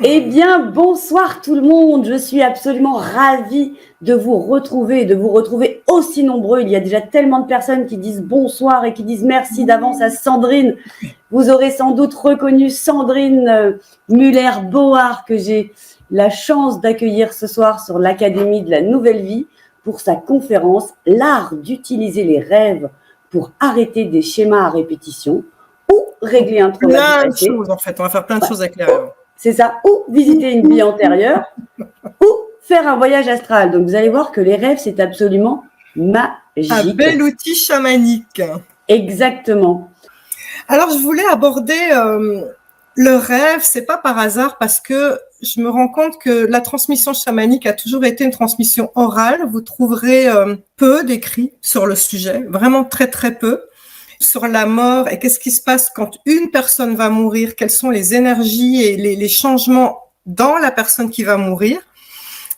Eh bien, bonsoir tout le monde. Je suis absolument ravie de vous retrouver aussi nombreux. Il y a déjà tellement de personnes qui disent bonsoir et qui disent merci d'avance à Sandrine. Vous aurez sans doute reconnu Sandrine Muller-Board que j'ai la chance d'accueillir ce soir sur l'Académie de la Nouvelle Vie pour sa conférence « L'art d'utiliser les rêves pour arrêter des schémas à répétition ou régler un trauma du passé ». Plein de choses en fait, on va faire plein de choses avec les rêves. C'est ça, ou visiter une vie antérieure, ou faire un voyage astral. Donc, vous allez voir que les rêves, c'est absolument magique. Un bel outil chamanique. Exactement. Alors, je voulais aborder le rêve, c'est pas par hasard parce que je me rends compte que la transmission chamanique a toujours été une transmission orale. Vous trouverez peu d'écrits sur le sujet, vraiment très très peu. Sur la mort et qu'est-ce qui se passe quand une personne va mourir, quelles sont les énergies et les changements dans la personne qui va mourir.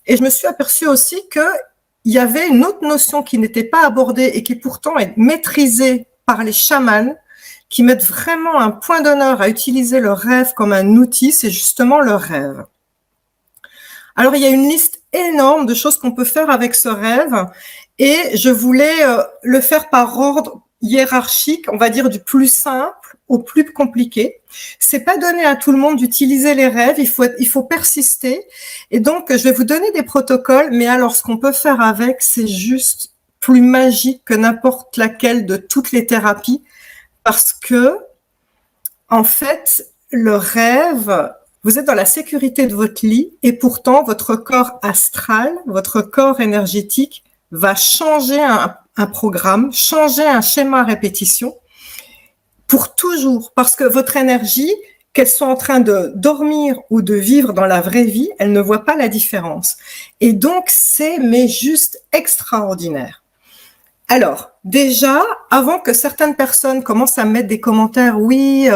Et je me suis aperçue aussi qu'il y avait une autre notion qui n'était pas abordée et qui pourtant est maîtrisée par les chamans, qui mettent vraiment un point d'honneur à utiliser le rêve comme un outil, c'est justement le rêve. Alors, il y a une liste énorme de choses qu'on peut faire avec ce rêve et je voulais le faire par ordre hiérarchique, on va dire du plus simple au plus compliqué. C'est pas donné à tout le monde d'utiliser les rêves, il faut persister. Et donc, je vais vous donner des protocoles, mais alors ce qu'on peut faire avec, c'est juste plus magique que n'importe laquelle de toutes les thérapies, parce que, en fait, le rêve, vous êtes dans la sécurité de votre lit et pourtant, votre corps astral, votre corps énergétique va changer un programme, changer un schéma à répétition pour toujours. Parce que votre énergie, qu'elle soit en train de dormir ou de vivre dans la vraie vie, elle ne voit pas la différence. Et donc, c'est mais juste extraordinaire. Alors, déjà, avant que certaines personnes commencent à mettre des commentaires, oui,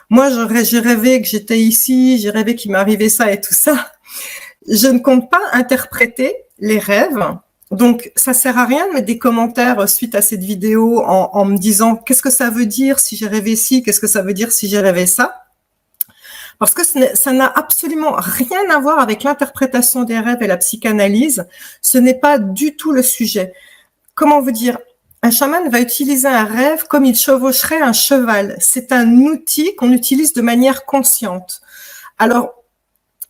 moi j'ai rêvé que j'étais ici, j'ai rêvé qu'il m'arrivait ça et tout ça, je ne compte pas interpréter les rêves. Donc, ça sert à rien de mettre des commentaires suite à cette vidéo en me disant qu'est-ce que ça veut dire si j'ai rêvé ci, qu'est-ce que ça veut dire si j'ai rêvé ça. Parce que ça n'a absolument rien à voir avec l'interprétation des rêves et la psychanalyse. Ce n'est pas du tout le sujet. Comment vous dire? Un chaman va utiliser un rêve comme il chevaucherait un cheval. C'est un outil qu'on utilise de manière consciente. Alors,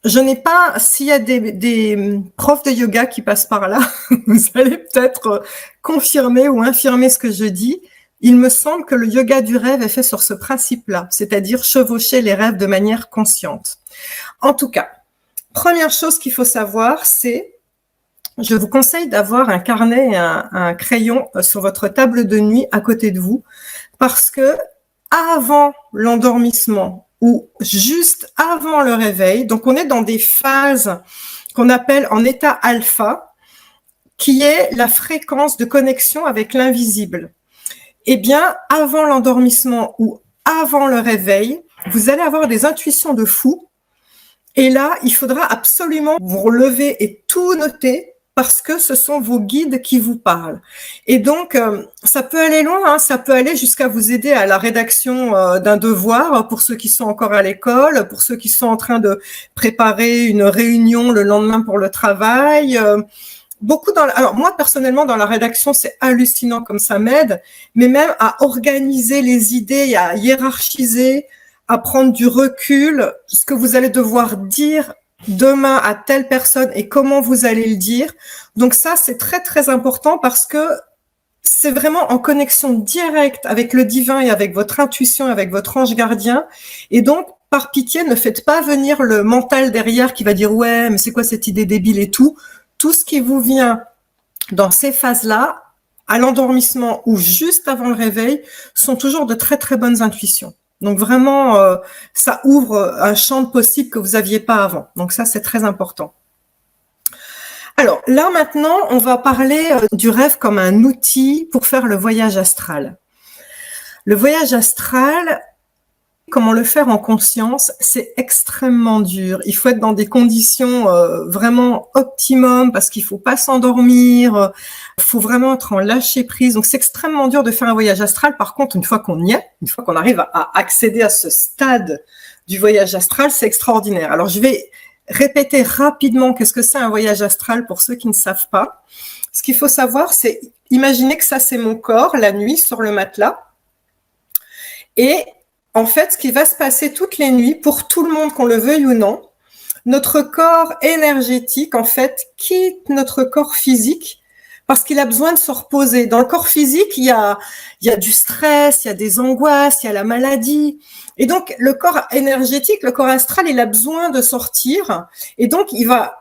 je n'ai pas, s'il y a des profs de yoga qui passent par là, vous allez peut-être confirmer ou infirmer ce que je dis. Il me semble que le yoga du rêve est fait sur ce principe-là, c'est-à-dire chevaucher les rêves de manière consciente. En tout cas, première chose qu'il faut savoir, c'est, je vous conseille d'avoir un carnet et un crayon sur votre table de nuit à côté de vous, parce que avant l'endormissement, ou juste avant le réveil. Donc, on est dans des phases qu'on appelle en état alpha, qui est la fréquence de connexion avec l'invisible. Eh bien, avant l'endormissement ou avant le réveil, vous allez avoir des intuitions de fou. Et là, il faudra absolument vous relever et tout noter parce que ce sont vos guides qui vous parlent. Et donc, ça peut aller loin, hein, ça peut aller jusqu'à vous aider à la rédaction d'un devoir pour ceux qui sont encore à l'école, pour ceux qui sont en train de préparer une réunion le lendemain pour le travail. Alors moi, personnellement, dans la rédaction, c'est hallucinant comme ça m'aide, mais même à organiser les idées, à hiérarchiser, à prendre du recul, ce que vous allez devoir dire demain à telle personne et comment vous allez le dire. Donc ça, c'est très, très important parce que c'est vraiment en connexion directe avec le divin et avec votre intuition, avec votre ange gardien. Et donc, par pitié, ne faites pas venir le mental derrière qui va dire « ouais, mais c'est quoi cette idée débile et tout ». Tout ce qui vous vient dans ces phases-là, à l'endormissement ou juste avant le réveil, sont toujours de très, très bonnes intuitions. Donc vraiment, ça ouvre un champ de possibles que vous n'aviez pas avant. Donc ça, c'est très important. Alors là, maintenant, on va parler du rêve comme un outil pour faire le voyage astral. Le voyage astral, comment le faire en conscience, c'est extrêmement dur. Il faut être dans des conditions vraiment optimum parce qu'il faut pas s'endormir, il faut vraiment être en lâcher prise. Donc c'est extrêmement dur de faire un voyage astral. Par contre, une fois qu'on y est, une fois qu'on arrive à accéder à ce stade du voyage astral, c'est extraordinaire. Alors, je vais répéter rapidement qu'est-ce que c'est un voyage astral pour ceux qui ne savent pas. Ce qu'il faut savoir, c'est imaginer que ça, c'est mon corps la nuit sur le matelas. Et en fait, ce qui va se passer toutes les nuits, pour tout le monde, qu'on le veuille ou non, notre corps énergétique, en fait, quitte notre corps physique parce qu'il a besoin de se reposer. Dans le corps physique, il y a du stress, il y a des angoisses, il y a la maladie. Et donc, le corps énergétique, le corps astral, il a besoin de sortir. Et donc, il va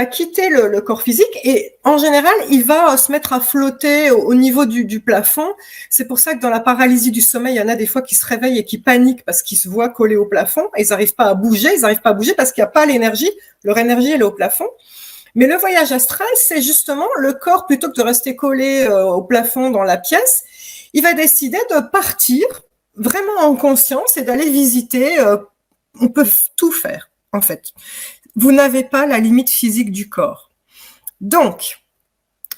quitter le corps physique et en général, il va se mettre à flotter au niveau du plafond. C'est pour ça que dans la paralysie du sommeil, il y en a des fois qui se réveillent et qui paniquent parce qu'ils se voient collés au plafond et ils n'arrivent pas à bouger. Ils n'arrivent pas à bouger parce qu'il n'y a pas l'énergie. Leur énergie, elle est au plafond. Mais le voyage astral, c'est justement le corps, plutôt que de rester collé au plafond dans la pièce, il va décider de partir vraiment en conscience et d'aller visiter. On peut tout faire, en fait. Vous n'avez pas la limite physique du corps. Donc,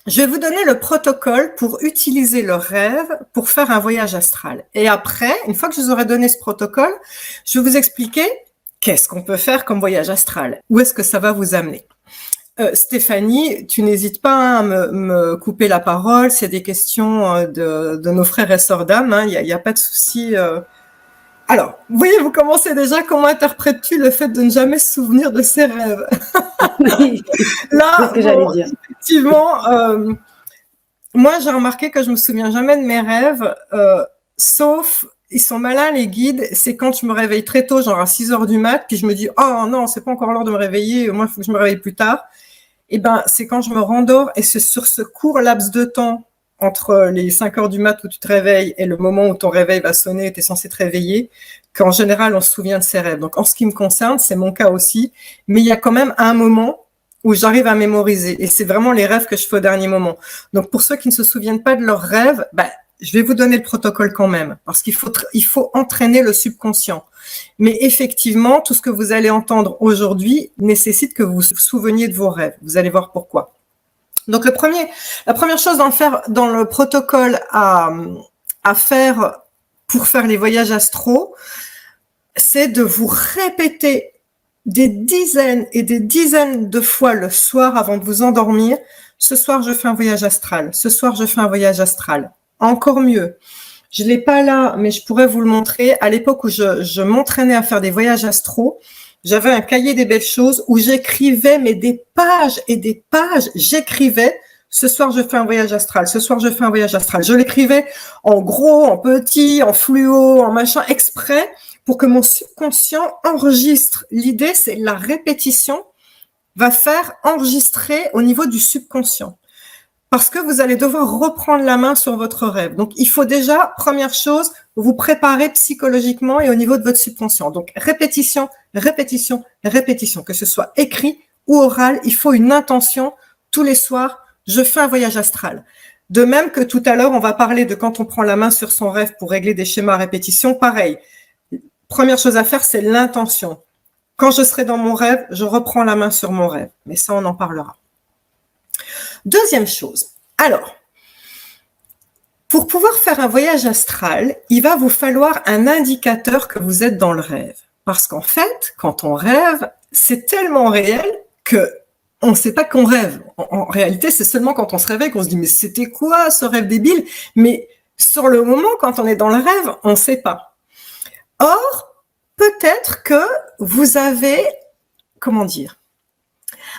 je vais vous donner le protocole pour utiliser le rêve pour faire un voyage astral. Et après, une fois que je vous aurai donné ce protocole, je vais vous expliquer qu'est-ce qu'on peut faire comme voyage astral. Où est-ce que ça va vous amener? Stéphanie, tu n'hésites pas à me couper la parole. C'est des questions de nos frères et sœurs d'âme. Hein. Il y a pas de souci. Alors, vous voyez, vous commencez déjà. Comment interprètes-tu le fait de ne jamais se souvenir de ses rêves? Là, c'est ce que j'allais dire. Effectivement, moi, j'ai remarqué que je me souviens jamais de mes rêves, sauf, ils sont malins, les guides, c'est quand je me réveille très tôt, genre à 6 heures du mat, puis je me dis, oh non, c'est pas encore l'heure de me réveiller, moi, il faut que je me réveille plus tard. Et ben, c'est quand je me rendors, et c'est sur ce court laps de temps, entre les 5 heures du mat où tu te réveilles et le moment où ton réveil va sonner et tu es censé te réveiller, qu'en général, on se souvient de ses rêves. Donc, en ce qui me concerne, c'est mon cas aussi, mais il y a quand même un moment où j'arrive à mémoriser. Et c'est vraiment les rêves que je fais au dernier moment. Donc, pour ceux qui ne se souviennent pas de leurs rêves, je vais vous donner le protocole quand même, parce qu'il faut entraîner le subconscient. Mais effectivement, tout ce que vous allez entendre aujourd'hui nécessite que vous vous souveniez de vos rêves. Vous allez voir pourquoi. Donc, la première chose dans le protocole à faire pour faire les voyages astraux, c'est de vous répéter des dizaines et des dizaines de fois le soir avant de vous endormir. Ce soir, je fais un voyage astral. Ce soir, je fais un voyage astral. Encore mieux. Je l'ai pas là, mais je pourrais vous le montrer. À l'époque où je m'entraînais à faire des voyages astraux, j'avais un cahier des belles choses où j'écrivais, mais des pages et des pages, j'écrivais. Ce soir, je fais un voyage astral. Ce soir, je fais un voyage astral. Je l'écrivais en gros, en petit, en fluo, en machin, exprès pour que mon subconscient enregistre. L'idée, c'est la répétition va faire enregistrer au niveau du subconscient. Parce que vous allez devoir reprendre la main sur votre rêve. Donc, il faut déjà, première chose, vous préparer psychologiquement et au niveau de votre subconscient. Donc, répétition, répétition, répétition. Que ce soit écrit ou oral, il faut une intention tous les soirs. Je fais un voyage astral. De même que tout à l'heure, on va parler de quand on prend la main sur son rêve pour régler des schémas à répétition. Pareil. Première chose à faire, c'est l'intention. Quand je serai dans mon rêve, je reprends la main sur mon rêve. Mais ça, on en parlera. Deuxième chose. Alors, pour pouvoir faire un voyage astral, il va vous falloir un indicateur que vous êtes dans le rêve. Parce qu'en fait, quand on rêve, c'est tellement réel que on ne sait pas qu'on rêve. En réalité, c'est seulement quand on se réveille qu'on se dit « mais c'était quoi ce rêve débile ?» Mais sur le moment, quand on est dans le rêve, on ne sait pas. Or, peut-être que vous avez, comment dire,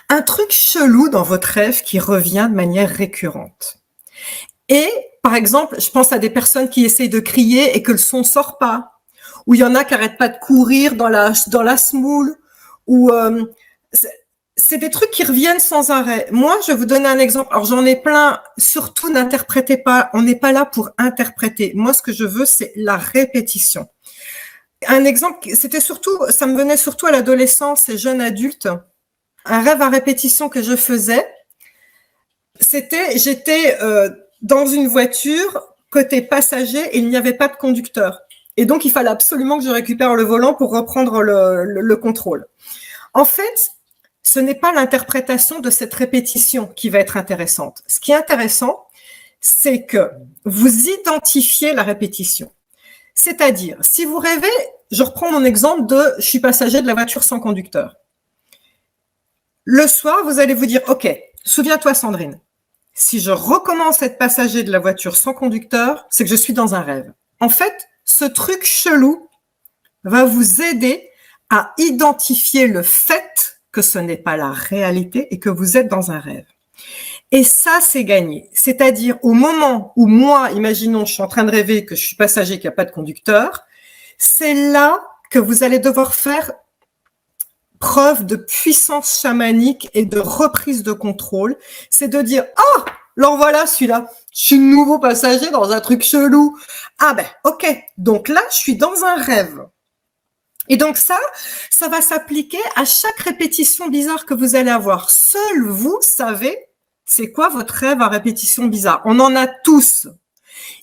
un truc chelou dans votre rêve qui revient de manière récurrente. Et, par exemple, je pense à des personnes qui essayent de crier et que le son sort pas. Ou il y en a qui n'arrêtent pas de courir dans la semoule. Ou c'est des trucs qui reviennent sans arrêt. Moi, je vais vous donner un exemple. Alors, j'en ai plein. Surtout, n'interprétez pas. On n'est pas là pour interpréter. Moi, ce que je veux, c'est la répétition. Un exemple, ça me venait surtout à l'adolescence et jeune adulte. Un rêve à répétition que je faisais, j'étais dans une voiture, côté passager, et il n'y avait pas de conducteur. Et donc, il fallait absolument que je récupère le volant pour reprendre le contrôle. En fait, ce n'est pas l'interprétation de cette répétition qui va être intéressante. Ce qui est intéressant, c'est que vous identifiez la répétition. C'est-à-dire, si vous rêvez, je reprends mon exemple de « je suis passager de la voiture sans conducteur ». Le soir, vous allez vous dire « Ok, souviens-toi Sandrine, si je recommence à être passager de la voiture sans conducteur, c'est que je suis dans un rêve. » En fait, ce truc chelou va vous aider à identifier le fait que ce n'est pas la réalité et que vous êtes dans un rêve. Et ça, c'est gagné. C'est-à-dire, au moment où moi, imaginons, je suis en train de rêver que je suis passager, qu'il n'y a pas de conducteur, c'est là que vous allez devoir faire preuve de puissance chamanique et de reprise de contrôle. C'est de dire, ah, alors voilà celui-là, je suis nouveau passager dans un truc chelou. Ah ben, ok, donc là, je suis dans un rêve. Et donc ça va s'appliquer à chaque répétition bizarre que vous allez avoir. Seul vous savez c'est quoi votre rêve à répétition bizarre. On en a tous.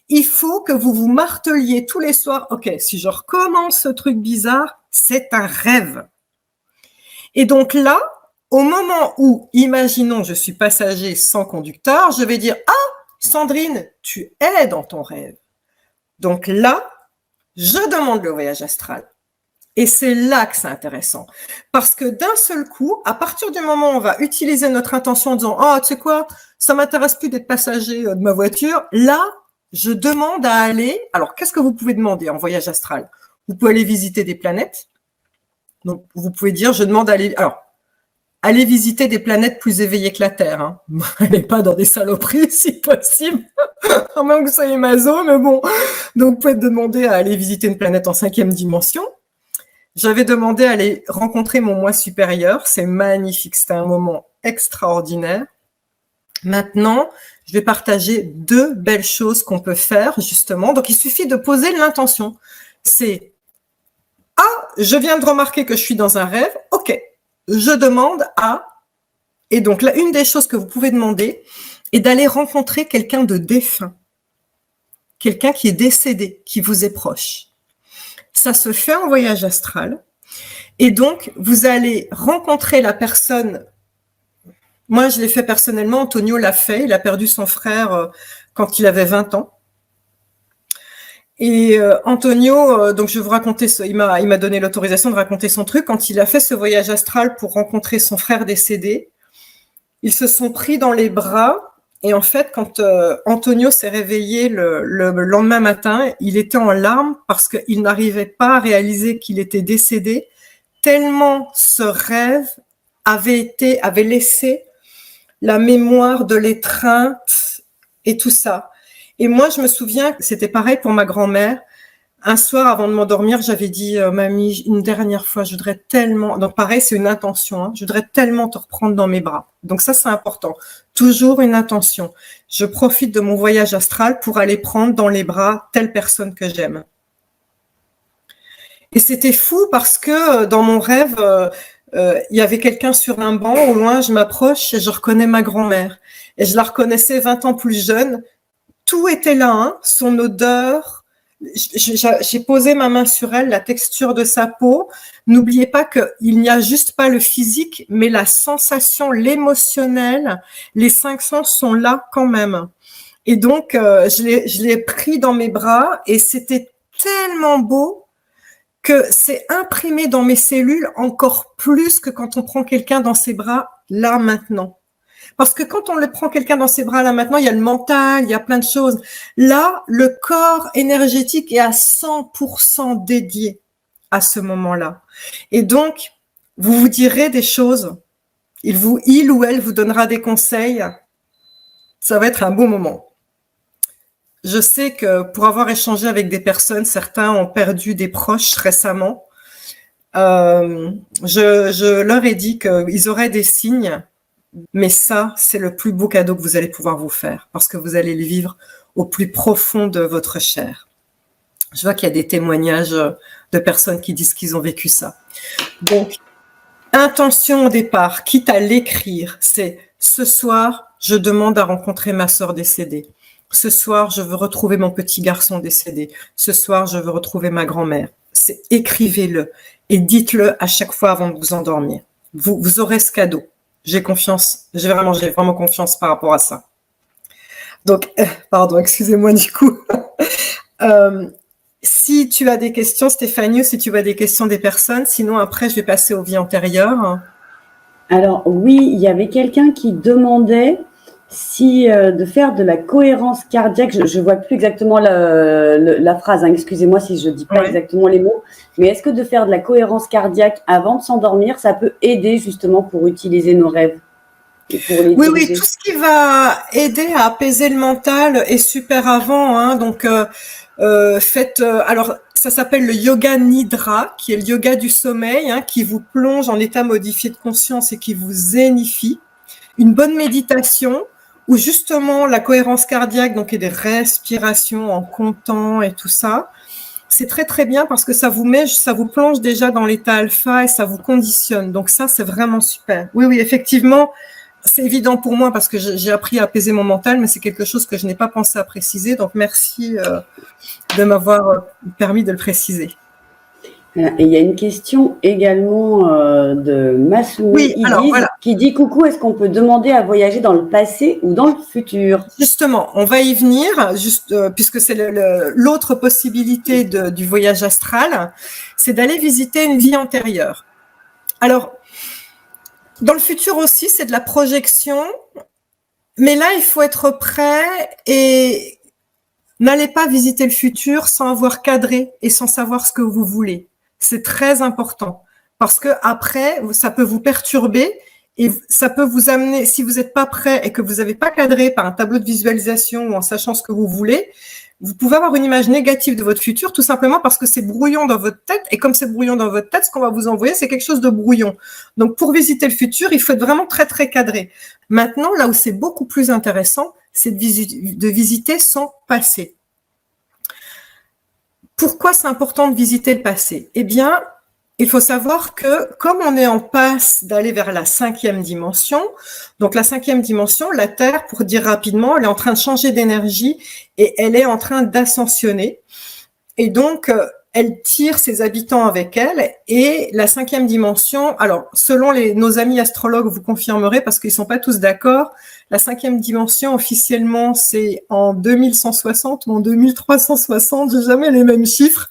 Il faut que vous vous marteliez tous les soirs. Ok, si je recommence ce truc bizarre, c'est un rêve. Et donc là, au moment où, imaginons, je suis passager sans conducteur, je vais dire, ah, Sandrine, tu es dans ton rêve. Donc là, je demande le voyage astral. Et c'est là que c'est intéressant. Parce que d'un seul coup, à partir du moment où on va utiliser notre intention en disant « Oh, tu sais quoi, ça m'intéresse plus d'être passager de ma voiture », là, je demande à aller… Alors, qu'est-ce que vous pouvez demander en voyage astral? Vous pouvez aller visiter des planètes. Donc, vous pouvez dire « Je demande à aller… » Alors, allez visiter des planètes plus éveillées que la Terre. Hein. Allez pas dans des saloperies, si possible. À moins que vous soyez maso, mais bon. Donc, vous pouvez demander à aller visiter une planète en 5e dimension. J'avais demandé à aller rencontrer mon moi supérieur. C'est magnifique. C'était un moment extraordinaire. Maintenant, je vais partager 2 belles choses qu'on peut faire, justement. Donc, il suffit de poser l'intention. C'est « Ah, je viens de remarquer que je suis dans un rêve. Ok, je demande à… » Et donc, là, une des choses que vous pouvez demander est d'aller rencontrer quelqu'un de défunt. Quelqu'un qui est décédé, qui vous est proche. Ça se fait en voyage astral. Et donc, vous allez rencontrer la personne. Moi, je l'ai fait personnellement. Antonio l'a fait. Il a perdu son frère quand il avait 20 ans. Et Antonio, donc je vais vous raconter, il m'a donné l'autorisation de raconter son truc. Quand il a fait ce voyage astral pour rencontrer son frère décédé, ils se sont pris dans les bras. Et en fait, quand Antonio s'est réveillé le lendemain matin, il était en larmes parce qu'il n'arrivait pas à réaliser qu'il était décédé, tellement ce rêve avait laissé la mémoire de l'étreinte et tout ça. Et moi, je me souviens que c'était pareil pour ma grand-mère. Un soir, avant de m'endormir, j'avais dit « Mamie, une dernière fois, je voudrais tellement… » Donc pareil, c'est une intention. Hein, je voudrais tellement te reprendre dans mes bras. Donc ça, c'est important. Toujours une intention. Je profite de mon voyage astral pour aller prendre dans les bras telle personne que j'aime. Et c'était fou parce que dans mon rêve, il y avait quelqu'un sur un banc. Au loin, je m'approche et je reconnais ma grand-mère. Et je la reconnaissais 20 ans plus jeune. Tout était là, hein, son odeur… J'ai posé ma main sur elle, la texture de sa peau. N'oubliez pas qu'il n'y a juste pas le physique, mais la sensation, l'émotionnel, les 5 sens sont là quand même. Et donc, je l'ai pris dans mes bras et c'était tellement beau que c'est imprimé dans mes cellules encore plus que quand on prend quelqu'un dans ses bras là maintenant. Parce que quand on le prend quelqu'un dans ses bras là maintenant, il y a le mental, il y a plein de choses. Là, le corps énergétique est à 100% dédié à ce moment-là. Et donc, vous vous direz des choses. Il ou elle vous donnera des conseils. Ça va être un beau moment. Je sais que pour avoir échangé avec des personnes, certains ont perdu des proches récemment. Je leur ai dit qu'ils auraient des signes. Mais ça, c'est le plus beau cadeau que vous allez pouvoir vous faire parce que vous allez le vivre au plus profond de votre chair. Je vois qu'il y a des témoignages de personnes qui disent qu'ils ont vécu ça. Donc, intention au départ, quitte à l'écrire, c'est « Ce soir, je demande à rencontrer ma sœur décédée. Ce soir, je veux retrouver mon petit garçon décédé. Ce soir, je veux retrouver ma grand-mère. » C'est écrivez-le et dites-le à chaque fois avant de vous endormir. Vous aurez ce cadeau. J'ai vraiment confiance par rapport à ça. Donc, pardon, excusez-moi du coup. Si tu as des questions, Stéphanie, ou si tu as des questions des personnes, sinon après, je vais passer aux vies antérieures. Alors oui, il y avait quelqu'un qui demandait si de faire de la cohérence cardiaque, je vois plus exactement la phrase, hein, excusez-moi si je dis pas exactement les mots, mais est-ce que de faire de la cohérence cardiaque avant de s'endormir, ça peut aider justement pour utiliser nos rêves et pour les Oui, diriger? tout ce qui va aider à apaiser le mental est super avant, hein, donc faites, alors ça s'appelle le yoga nidra, qui est le yoga du sommeil, hein, qui vous plonge en état modifié de conscience et qui vous zénifie. Une bonne méditation où justement la cohérence cardiaque, donc et des respirations en comptant et tout ça, c'est très très bien parce que ça vous plonge déjà dans l'état alpha et ça vous conditionne. Donc ça, c'est vraiment super. Oui, effectivement, c'est évident pour moi parce que j'ai appris à apaiser mon mental, mais c'est quelque chose que je n'ai pas pensé à préciser. Donc merci de m'avoir permis de le préciser. Et il y a une question également de Massoumi qui dit coucou, est-ce qu'on peut demander à voyager dans le passé ou dans le futur? Justement, on va y venir, puisque c'est l'autre possibilité du voyage astral, c'est d'aller visiter une vie antérieure. Alors, dans le futur aussi, c'est de la projection, mais là, il faut être prêt et n'allez pas visiter le futur sans avoir cadré et sans savoir ce que vous voulez. C'est très important parce que après, ça peut vous perturber et ça peut vous amener, si vous n'êtes pas prêt et que vous n'avez pas cadré par un tableau de visualisation ou en sachant ce que vous voulez, vous pouvez avoir une image négative de votre futur tout simplement parce que c'est brouillon dans votre tête et comme c'est brouillon dans votre tête, ce qu'on va vous envoyer, c'est quelque chose de brouillon. Donc, pour visiter le futur, il faut être vraiment très, très cadré. Maintenant, là où c'est beaucoup plus intéressant, c'est de visiter son passé. Pourquoi c'est important de visiter le passé? Eh bien, il faut savoir que comme on est en passe d'aller vers la 5e dimension, donc la 5e dimension, la Terre, pour dire rapidement, elle est en train de changer d'énergie et elle est en train d'ascensionner. Et donc, elle tire ses habitants avec elle. Et la 5e dimension, alors selon nos amis astrologues, vous confirmerez parce qu'ils sont pas tous d'accord, la 5e dimension officiellement c'est en 2160 ou en 2360, j'ai jamais les mêmes chiffres.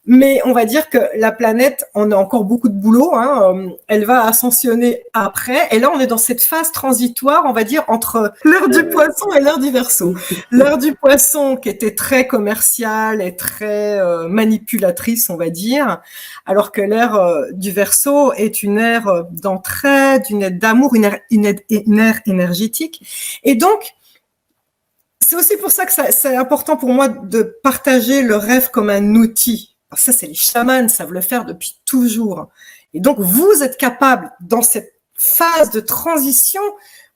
Mais on va dire que la planète, on a encore beaucoup de boulot, hein, elle va ascensionner après. Et là, on est dans cette phase transitoire, on va dire, entre l'ère du poisson et l'ère du Verseau. L'ère du poisson qui était très commerciale et très manipulatrice, on va dire, alors que l'ère du Verseau est une ère d'entraide, une ère d'amour, une ère énergétique. Et donc, c'est aussi pour ça que c'est important pour moi de partager le rêve comme un outil. Ça, c'est les chamans, savent le faire depuis toujours. Et donc, vous êtes capable, dans cette phase de transition,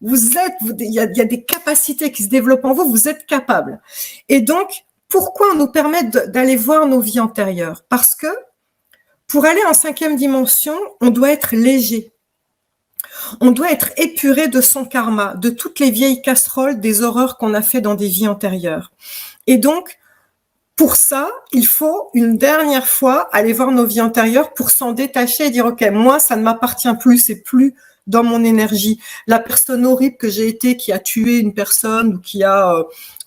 il y a des capacités qui se développent en vous, vous êtes capable. Et donc, pourquoi on nous permet d'aller voir nos vies antérieures? Parce que pour aller en 5e dimension, on doit être léger. On doit être épuré de son karma, de toutes les vieilles casseroles, des horreurs qu'on a fait dans des vies antérieures. Et donc, pour ça, il faut une dernière fois aller voir nos vies antérieures pour s'en détacher et dire « Ok, moi, ça ne m'appartient plus, c'est plus dans mon énergie. La personne horrible que j'ai été, qui a tué une personne ou qui a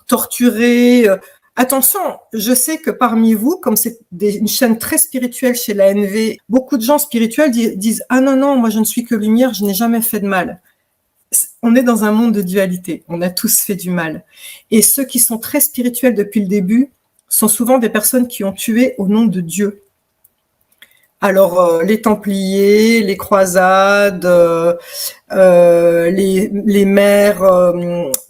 torturé… Attention, je sais que parmi vous, comme c'est une chaîne très spirituelle chez l'ANV, beaucoup de gens spirituels disent « Ah non, moi je ne suis que lumière, je n'ai jamais fait de mal ». On est dans un monde de dualité, on a tous fait du mal. Et ceux qui sont très spirituels depuis le début sont souvent des personnes qui ont tué au nom de Dieu. Alors, les Templiers, les croisades, les mères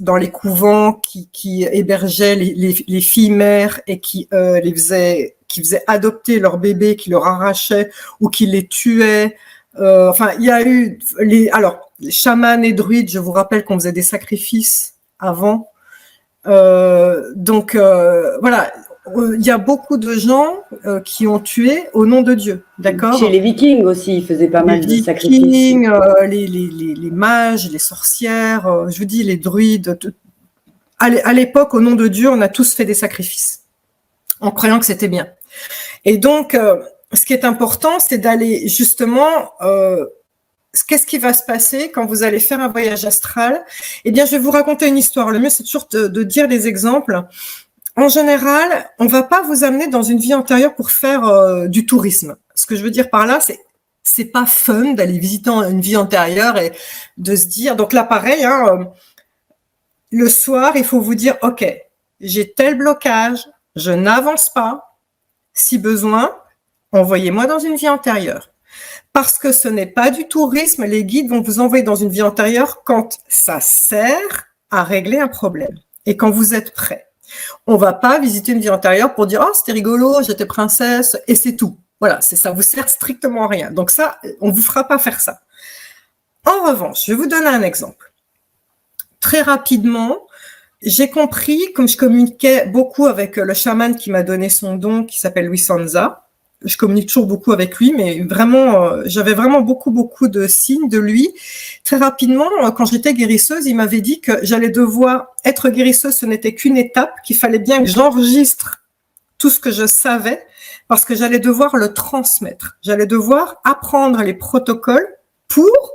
dans les couvents qui hébergeaient les filles mères et qui faisaient adopter leurs bébés, qui leur arrachaient ou qui les tuaient. Enfin, il y a eu les chamans et druides. Je vous rappelle qu'on faisait des sacrifices avant. Donc voilà. Il y a beaucoup de gens qui ont tué au nom de Dieu, d'accord? Chez les Vikings aussi, ils faisaient pas mal de sacrifices. Les Vikings, les mages, les sorcières, je vous dis, les druides. À l'époque, au nom de Dieu, on a tous fait des sacrifices, en croyant que c'était bien. Et donc, ce qui est important, c'est d'aller justement… qu'est-ce qui va se passer quand vous allez faire un voyage astral? Eh bien, je vais vous raconter une histoire. Le mieux, c'est toujours de dire des exemples. En général, on va pas vous amener dans une vie antérieure pour faire du tourisme. Ce que je veux dire par là, c'est pas fun d'aller visiter une vie antérieure et de se dire. Donc là, pareil, le soir, il faut vous dire, ok, j'ai tel blocage, je n'avance pas. Si besoin, envoyez-moi dans une vie antérieure. Parce que ce n'est pas du tourisme, les guides vont vous envoyer dans une vie antérieure quand ça sert à régler un problème et quand vous êtes prêt. On va pas visiter une vie antérieure pour dire « Oh, c'était rigolo, j'étais princesse » et c'est tout. Voilà, ça vous sert strictement à rien. Donc ça, on vous fera pas faire ça. En revanche, je vais vous donner un exemple. Très rapidement, j'ai compris, comme je communiquais beaucoup avec le chaman qui m'a donné son don, qui s'appelle Louis Sanza. Je communique toujours beaucoup avec lui, mais vraiment, j'avais vraiment beaucoup de signes de lui. Très rapidement, quand j'étais guérisseuse, il m'avait dit que j'allais devoir être guérisseuse, ce n'était qu'une étape, qu'il fallait bien que j'enregistre tout ce que je savais, parce que j'allais devoir le transmettre. J'allais devoir apprendre les protocoles pour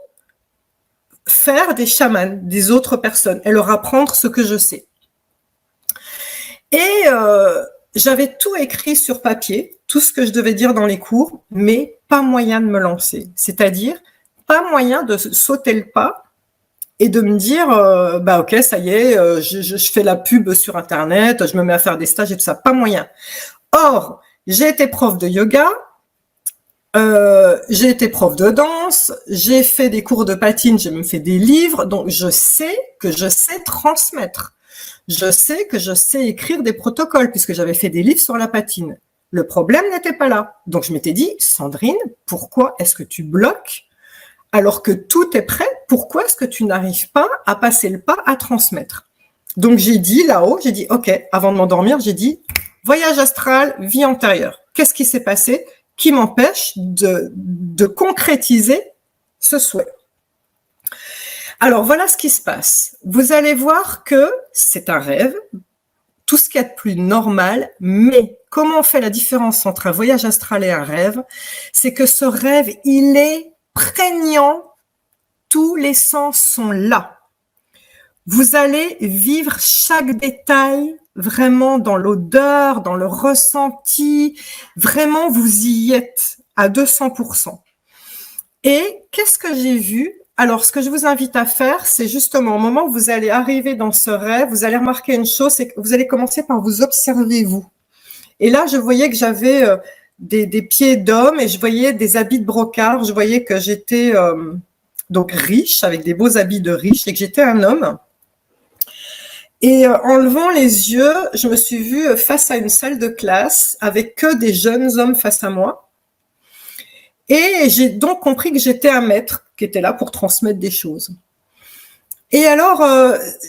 faire des chamans, des autres personnes, et leur apprendre ce que je sais. Et j'avais tout écrit sur papier, tout ce que je devais dire dans les cours, mais pas moyen de me lancer. C'est-à-dire, pas moyen de sauter le pas et de me dire, bah ok, ça y est, je fais la pub sur Internet, je me mets à faire des stages et tout ça. Pas moyen. Or, j'ai été prof de yoga, j'ai été prof de danse, j'ai fait des cours de patine, j'ai même fait des livres, donc je sais que je sais transmettre. Je sais que je sais écrire des protocoles puisque j'avais fait des livres sur la patine. Le problème n'était pas là. Donc je m'étais dit, Sandrine, pourquoi est-ce que tu bloques alors que tout est prêt? Pourquoi est-ce que tu n'arrives pas à passer le pas à transmettre? Donc j'ai dit là-haut, j'ai dit, ok, avant de m'endormir, j'ai dit, voyage astral, vie antérieure. Qu'est-ce qui s'est passé qui m'empêche de concrétiser ce souhait? Alors, voilà ce qui se passe. Vous allez voir que c'est un rêve, tout ce qu'il y a de plus normal, mais comment on fait la différence entre un voyage astral et un rêve? C'est que ce rêve, il est prégnant, tous les sens sont là. Vous allez vivre chaque détail vraiment dans l'odeur, dans le ressenti, vraiment vous y êtes à 200%. Et qu'est-ce que j'ai vu? Alors, ce que je vous invite à faire, c'est justement au moment où vous allez arriver dans ce rêve, vous allez remarquer une chose, c'est que vous allez commencer par vous observer vous. Et là, je voyais que j'avais des pieds d'homme et je voyais des habits de brocart. Je voyais que j'étais donc riche, avec des beaux habits de riche et que j'étais un homme. Et en levant les yeux, je me suis vue face à une salle de classe avec que des jeunes hommes face à moi. Et j'ai donc compris que j'étais un maître qui était là pour transmettre des choses. Et alors,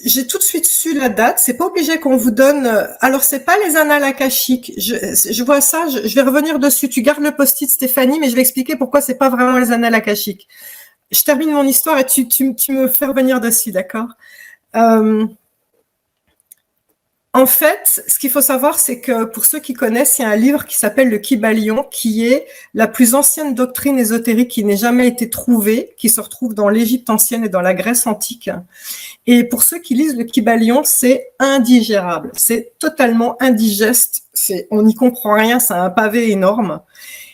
j'ai tout de suite su la date. C'est pas obligé qu'on vous donne. Alors, c'est pas les annales akashiques. Je vois ça. Je vais revenir dessus. Tu gardes le post-it, Stéphanie, mais je vais expliquer pourquoi c'est pas vraiment les annales akashiques. Je termine mon histoire et tu me fais revenir dessus, d'accord? En fait, ce qu'il faut savoir, c'est que pour ceux qui connaissent, il y a un livre qui s'appelle le Kybalion, qui est la plus ancienne doctrine ésotérique qui n'ait jamais été trouvée, qui se retrouve dans l'Égypte ancienne et dans la Grèce antique. Et pour ceux qui lisent le Kybalion, c'est indigérable, c'est totalement indigeste, on n'y comprend rien, c'est un pavé énorme.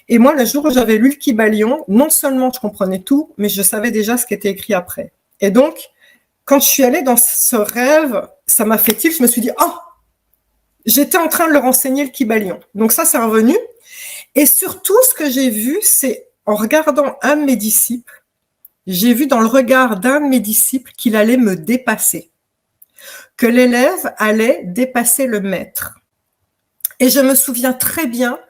Et moi, le jour où j'avais lu le Kybalion, non seulement je comprenais tout, mais je savais déjà ce qui était écrit après. Et donc, quand je suis allée dans ce rêve, ça m'a fait tilt, je me suis dit « Oh !» J'étais en train de leur enseigner le Kybalion. Donc ça, c'est revenu. Et surtout, ce que j'ai vu, c'est en regardant un de mes disciples, j'ai vu dans le regard d'un de mes disciples qu'il allait me dépasser, que l'élève allait dépasser le maître. Et je me souviens très bien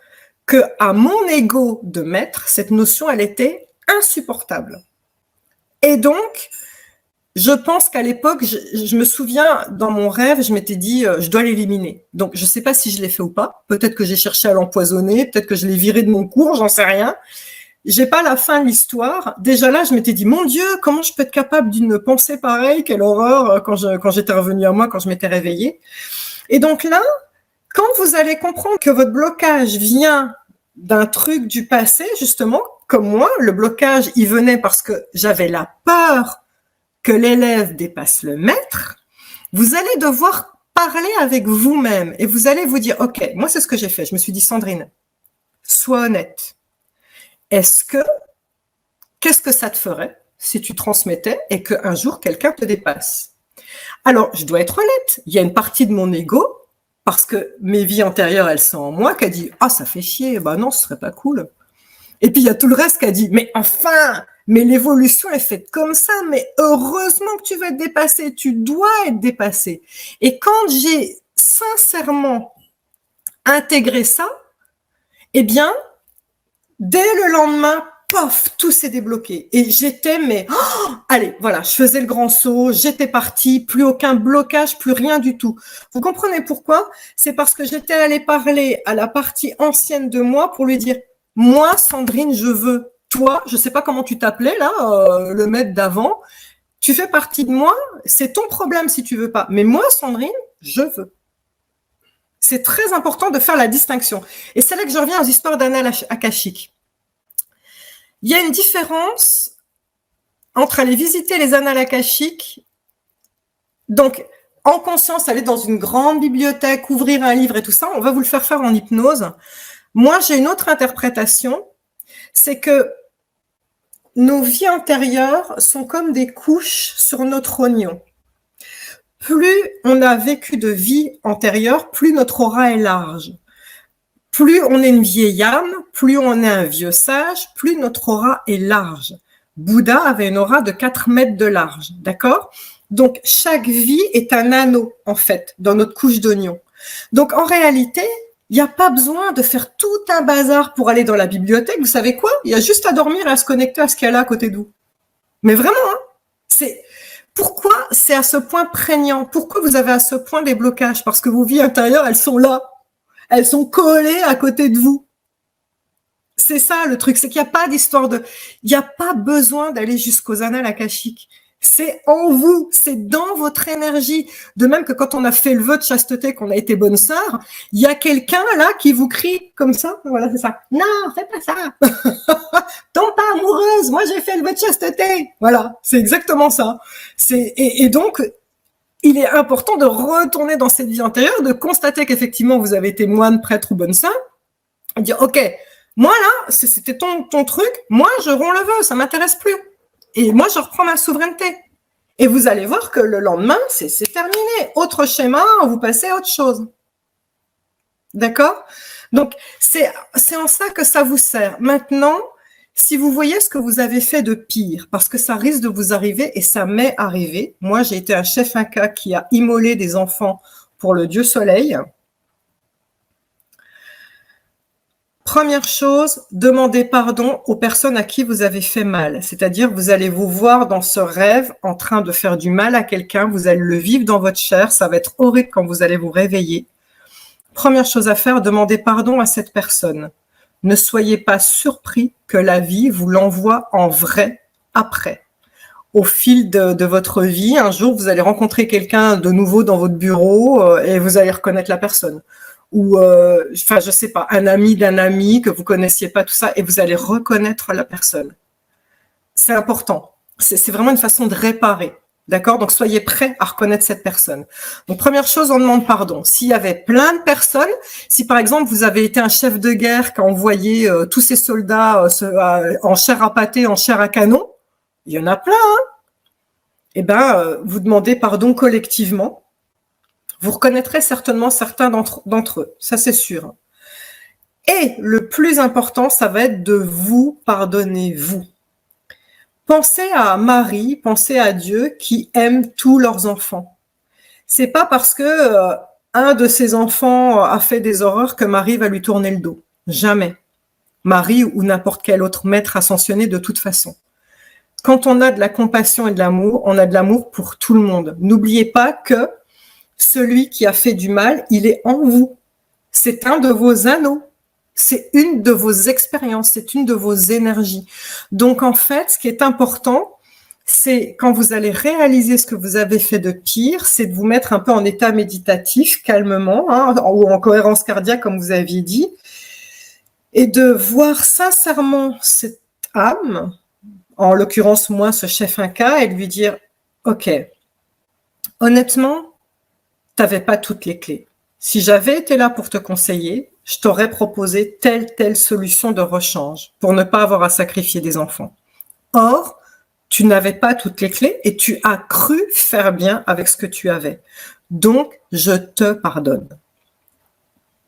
que à mon ego de maître, cette notion, elle était insupportable. Et donc, je pense qu'à l'époque, je me souviens, dans mon rêve, je m'étais dit, je dois l'éliminer. Donc, je ne sais pas si je l'ai fait ou pas. Peut-être que j'ai cherché à l'empoisonner, peut-être que je l'ai viré de mon cours, j'en sais rien. J'ai pas la fin de l'histoire. Déjà là, je m'étais dit, mon Dieu, comment je peux être capable d'une pensée pareille? Quelle horreur quand j'étais revenue à moi, quand je m'étais réveillée. Et donc là, quand vous allez comprendre que votre blocage vient d'un truc du passé, justement, comme moi, le blocage, il venait parce que j'avais la peur que l'élève dépasse le maître, vous allez devoir parler avec vous-même et vous allez vous dire, OK, moi, c'est ce que j'ai fait. Je me suis dit, Sandrine, sois honnête. Qu'est-ce que ça te ferait si tu transmettais et qu'un jour, quelqu'un te dépasse? Alors, je dois être honnête. Il y a une partie de mon ego, parce que mes vies antérieures, elles sont en moi, qui a dit, ah, ça fait chier. Bah non, ce serait pas cool. Et puis, il y a tout le reste qui a dit, mais enfin, mais l'évolution est faite comme ça, mais heureusement que tu vas être dépassé, tu dois être dépassé. Et quand j'ai sincèrement intégré ça, eh bien, dès le lendemain, pof, tout s'est débloqué. Et j'étais, mais, allez, voilà, je faisais le grand saut, j'étais partie, plus aucun blocage, plus rien du tout. Vous comprenez pourquoi? C'est parce que j'étais allée parler à la partie ancienne de moi pour lui dire, moi, Sandrine, je veux. Toi, je sais pas comment tu t'appelais là, le maître d'avant. Tu fais partie de moi. C'est ton problème si tu veux pas. Mais moi, Sandrine, je veux. C'est très important de faire la distinction. Et c'est là que je reviens aux histoires d'annales akashiques. Il y a une différence entre aller visiter les annales akashiques, donc en conscience, aller dans une grande bibliothèque, ouvrir un livre et tout ça. On va vous le faire en hypnose. Moi, j'ai une autre interprétation, c'est que nos vies antérieures sont comme des couches sur notre oignon. Plus on a vécu de vie antérieure, plus notre aura est large. Plus on est une vieille âme, plus on est un vieux sage, plus notre aura est large. Bouddha avait une aura de 4 mètres de large, d'accord? Donc, chaque vie est un anneau, en fait, dans notre couche d'oignon. Donc, en réalité, il n'y a pas besoin de faire tout un bazar pour aller dans la bibliothèque. Vous savez quoi? Il y a juste à dormir et à se connecter à ce qu'il y a là à côté de vous. Mais vraiment, hein, pourquoi c'est à ce point prégnant? Pourquoi vous avez à ce point des blocages? Parce que vos vies intérieures, elles sont là. Elles sont collées à côté de vous. C'est ça le truc, c'est qu'il n'y a pas d'histoire il n'y a pas besoin d'aller jusqu'aux annales akashiques. C'est en vous, c'est dans votre énergie. De même que quand on a fait le vœu de chasteté, qu'on a été bonne sœur, il y a quelqu'un là qui vous crie comme ça. Voilà, c'est ça. Non, fais pas ça. Tombe pas amoureuse. Moi, j'ai fait le vœu de chasteté. Voilà, c'est exactement ça. Et donc, il est important de retourner dans cette vie antérieure, de constater qu'effectivement, vous avez été moine, prêtre ou bonne sœur, et dire, OK, moi là, c'était ton truc, moi, je romps le vœu, ça m'intéresse plus. Et moi, je reprends ma souveraineté. Et vous allez voir que le lendemain, c'est terminé. Autre schéma, vous passez à autre chose. D'accord? Donc, c'est en ça que ça vous sert. Maintenant, si vous voyez ce que vous avez fait de pire, parce que ça risque de vous arriver, et ça m'est arrivé. Moi, j'ai été un chef Inca qui a immolé des enfants pour le dieu soleil. Première chose, demandez pardon aux personnes à qui vous avez fait mal. C'est-à-dire, vous allez vous voir dans ce rêve en train de faire du mal à quelqu'un, vous allez le vivre dans votre chair, ça va être horrible quand vous allez vous réveiller. Première chose à faire, demandez pardon à cette personne. Ne soyez pas surpris que la vie vous l'envoie en vrai après. Au fil de votre vie, un jour, vous allez rencontrer quelqu'un de nouveau dans votre bureau et vous allez reconnaître la personne. Ou, enfin, je sais pas, un ami d'un ami que vous connaissiez pas, tout ça, et vous allez reconnaître la personne. C'est important. C'est vraiment une façon de réparer. D'accord? Donc, soyez prêts à reconnaître cette personne. Donc, première chose, on demande pardon. S'il y avait plein de personnes, si par exemple, vous avez été un chef de guerre qui a envoyé tous ses soldats en chair à pâté, en chair à canon, il y en a plein, hein? Eh ben, vous demandez pardon collectivement. Vous reconnaîtrez certainement certains d'entre eux, ça c'est sûr. Et le plus important, ça va être de vous pardonner, vous. Pensez à Marie, pensez à Dieu qui aime tous leurs enfants. C'est pas parce que un de ses enfants a fait des horreurs que Marie va lui tourner le dos. Jamais. Marie ou n'importe quel autre maître ascensionné de toute façon. Quand on a de la compassion et de l'amour, on a de l'amour pour tout le monde. N'oubliez pas que celui qui a fait du mal, il est en vous. C'est un de vos anneaux. C'est une de vos expériences. C'est une de vos énergies. Donc, en fait, ce qui est important, c'est quand vous allez réaliser ce que vous avez fait de pire, c'est de vous mettre un peu en état méditatif, calmement, hein, ou en cohérence cardiaque, comme vous aviez dit, et de voir sincèrement cette âme, en l'occurrence, moi, ce chef Inca, et de lui dire, OK, honnêtement, tu n'avais pas toutes les clés. Si j'avais été là pour te conseiller, je t'aurais proposé telle solution de rechange pour ne pas avoir à sacrifier des enfants. Or, tu n'avais pas toutes les clés et tu as cru faire bien avec ce que tu avais. Donc, je te pardonne.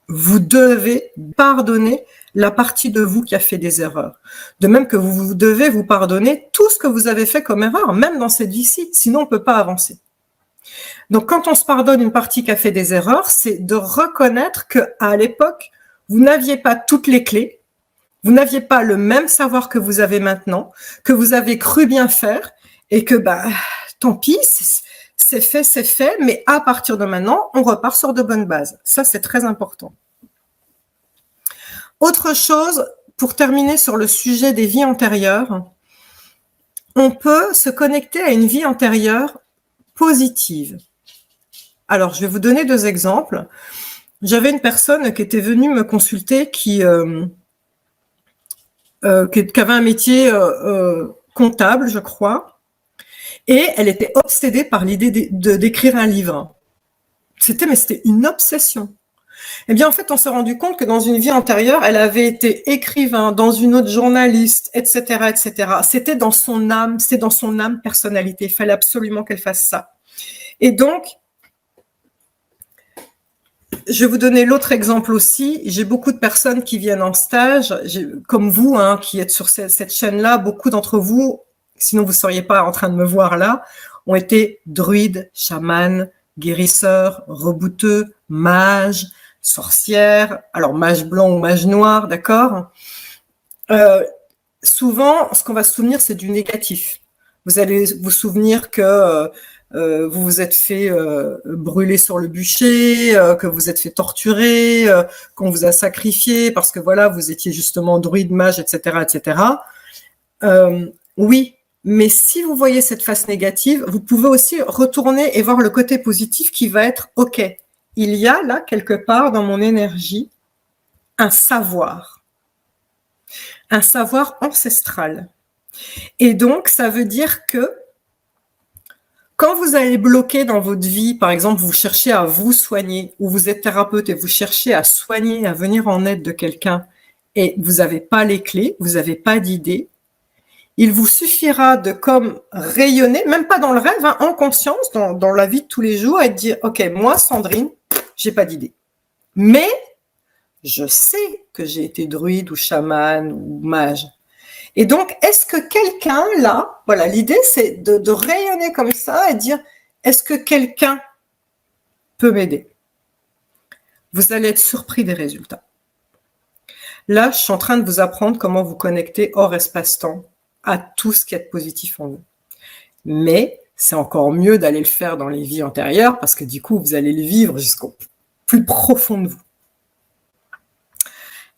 Vous devez pardonner la partie de vous qui a fait des erreurs. De même que vous devez vous pardonner tout ce que vous avez fait comme erreur, même dans cette vie-ci, sinon on ne peut pas avancer. Donc, quand on se pardonne une partie qui a fait des erreurs, c'est de reconnaître qu'à l'époque, vous n'aviez pas toutes les clés, vous n'aviez pas le même savoir que vous avez maintenant, que vous avez cru bien faire et que, tant pis, c'est fait, mais à partir de maintenant, on repart sur de bonnes bases. Ça, c'est très important. Autre chose, pour terminer sur le sujet des vies antérieures, on peut se connecter à une vie antérieure positive. Alors, je vais vous donner 2 exemples. J'avais une personne qui était venue me consulter qui avait un métier comptable, je crois, et elle était obsédée par l'idée d'écrire un livre. C'était une obsession. Eh bien, en fait, on s'est rendu compte que dans une vie antérieure, elle avait été écrivain, dans une autre journaliste, etc., etc. C'était dans son âme, personnalité. Il fallait absolument qu'elle fasse ça. Et donc, je vais vous donner l'autre exemple aussi. J'ai beaucoup de personnes qui viennent en stage, comme vous, qui êtes sur cette chaîne-là. Beaucoup d'entre vous, sinon vous ne seriez pas en train de me voir là, ont été druides, chamans, guérisseurs, rebouteux, mages, sorcières. Alors, mage blanc ou mage noir, d'accord. Souvent, ce qu'on va se souvenir, c'est du négatif. Vous allez vous souvenir que vous vous êtes fait brûler sur le bûcher, que vous êtes fait torturer, qu'on vous a sacrifié parce que voilà, vous étiez justement druide, mage, etc., etc. Oui, mais si vous voyez cette face négative, vous pouvez aussi retourner et voir le côté positif qui va être « Ok, il y a là, quelque part dans mon énergie, un savoir ancestral. Et donc, ça veut dire que quand vous allez bloquer dans votre vie, par exemple, vous cherchez à vous soigner, ou vous êtes thérapeute et vous cherchez à soigner, à venir en aide de quelqu'un, et vous n'avez pas les clés, vous n'avez pas d'idée, il vous suffira de comme rayonner, même pas dans le rêve, en conscience, dans la vie de tous les jours, et de dire, ok, moi, Sandrine, j'ai pas d'idée. Mais je sais que j'ai été druide ou chaman ou mage. Et donc, est-ce que quelqu'un, là, voilà, l'idée, c'est de rayonner comme ça et dire, est-ce que quelqu'un peut m'aider? Vous allez être surpris des résultats. Là, je suis en train de vous apprendre comment vous connecter hors espace-temps à tout ce qui est positif en vous. Mais c'est encore mieux d'aller le faire dans les vies antérieures parce que du coup, vous allez le vivre jusqu'au plus profond de vous.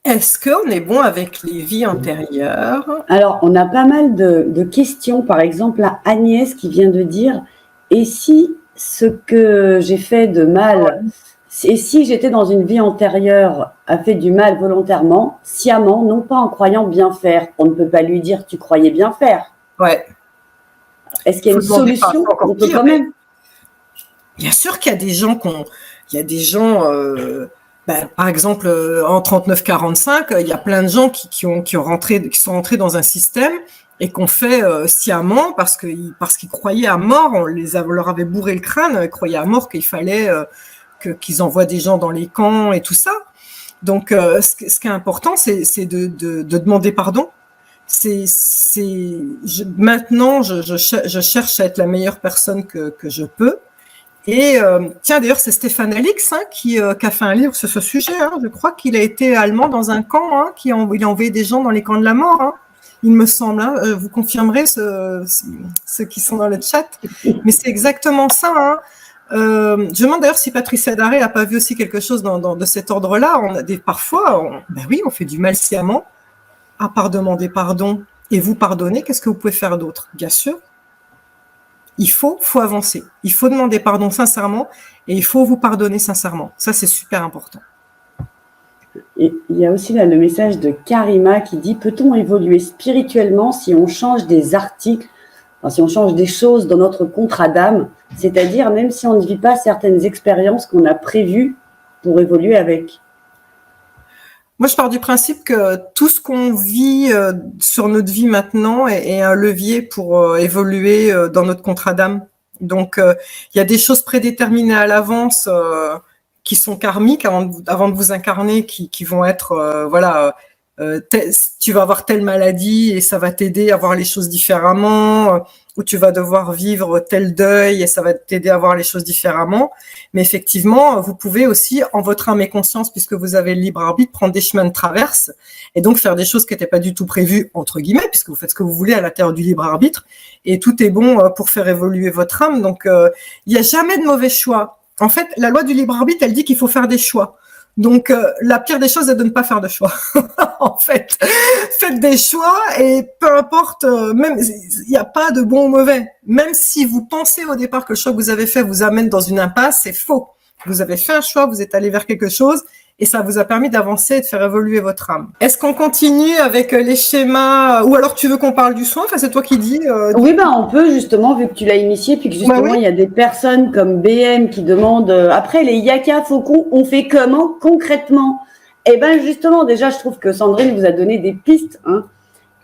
Est-ce qu'on est bon avec les vies antérieures? Alors, on a pas mal de questions. Par exemple, à Agnès qui vient de dire « Et si ce que j'ai fait de mal, et si j'étais dans une vie antérieure, a fait du mal volontairement, sciemment, non pas en croyant bien faire ?» On ne peut pas lui dire « Tu croyais bien faire ». Ouais. Est-ce qu'il y a une solution? On peut quand même. Bien sûr qu'il y a des gens par exemple, en 39-45, il y a plein de gens qui sont rentrés dans un système et qu'on fait sciemment parce qu'ils croyaient à mort. On leur avait bourré le crâne, ils croyaient à mort qu'il fallait qu'ils envoient des gens dans les camps et tout ça. Donc, ce qui est important, c'est de demander pardon. Maintenant, je cherche à être la meilleure personne que je peux. Et tiens, d'ailleurs, c'est Stéphane Alix qui a fait un livre sur ce sujet. Je crois qu'il a été allemand dans un camp, il a envoyé des gens dans les camps de la mort, il me semble. Vous confirmerez ceux qui sont dans le chat. Mais c'est exactement ça. Je me demande d'ailleurs si Patricia Daré n'a pas vu aussi quelque chose de cet ordre-là. Parfois, on fait du mal sciemment, à part demander pardon et vous pardonner. Qu'est-ce que vous pouvez faire d'autre? Bien sûr. Il faut avancer. Il faut demander pardon sincèrement et il faut vous pardonner sincèrement. Ça, c'est super important. Et il y a aussi là le message de Karima qui dit « Peut-on évoluer spirituellement si on change des articles ?» enfin, si on change des choses dans notre contrat d'âme, c'est-à-dire même si on ne vit pas certaines expériences qu'on a prévues pour évoluer avec. Moi, je pars du principe que tout ce qu'on vit sur notre vie maintenant est un levier pour évoluer dans notre contrat d'âme. Donc, il y a des choses prédéterminées à l'avance qui sont karmiques avant de vous incarner, qui vont être, tu vas avoir telle maladie et ça va t'aider à voir les choses différemment, ou tu vas devoir vivre tel deuil et ça va t'aider à voir les choses différemment. Mais effectivement, vous pouvez aussi, en votre âme et conscience, puisque vous avez le libre arbitre, prendre des chemins de traverse et donc faire des choses qui n'étaient pas du tout prévues, entre guillemets, puisque vous faites ce que vous voulez à l'intérieur du libre arbitre et tout est bon pour faire évoluer votre âme. Donc, il n'y a jamais de mauvais choix. En fait, la loi du libre arbitre, elle dit qu'il faut faire des choix. Donc, la pire des choses est de ne pas faire de choix. En fait, faites des choix et peu importe, même il n'y a pas de bon ou mauvais. Même si vous pensez au départ que le choix que vous avez fait vous amène dans une impasse, c'est faux. Vous avez fait un choix, vous êtes allé vers quelque chose et ça vous a permis d'avancer et de faire évoluer votre âme. Est-ce qu'on continue avec les schémas ou alors tu veux qu'on parle du soin? Enfin, c'est toi qui dis. Oui, on peut justement, vu que tu l'as initié, puis que justement, oui. Il y a des personnes comme BM qui demandent après les yaka faucons, on fait comment concrètement? Eh ben justement, déjà, je trouve que Sandrine vous a donné des pistes,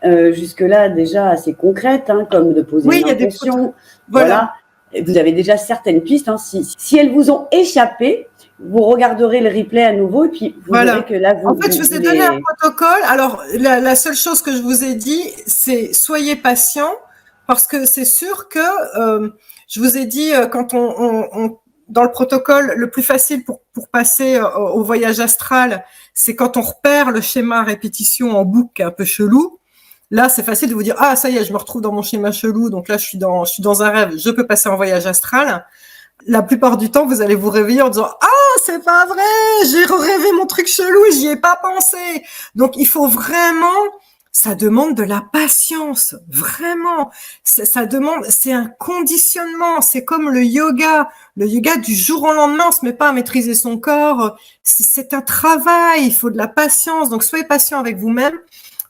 jusque-là déjà assez concrètes, comme de poser une intention. Voilà. Vous avez déjà certaines pistes. Si elles vous ont échappé, vous regarderez le replay à nouveau et puis vous verrez que là, En fait, je vous ai donné un protocole. Alors, la seule chose que je vous ai dit, c'est soyez patient parce que c'est sûr que je vous ai dit quand on dans le protocole, le plus facile pour passer au voyage astral, c'est quand on repère le schéma à répétition en boucle un peu chelou. Là, c'est facile de vous dire ça y est, je me retrouve dans mon schéma chelou, donc là je suis dans un rêve, je peux passer en voyage astral. La plupart du temps, vous allez vous réveiller en disant c'est pas vrai, j'ai rêvé mon truc chelou, j'y ai pas pensé. Donc il faut vraiment, ça demande de la patience, vraiment. Ça demande, c'est un conditionnement, c'est comme le yoga. Le yoga du jour au lendemain, on se met pas à maîtriser son corps. C'est un travail, il faut de la patience. Donc soyez patient avec vous-même.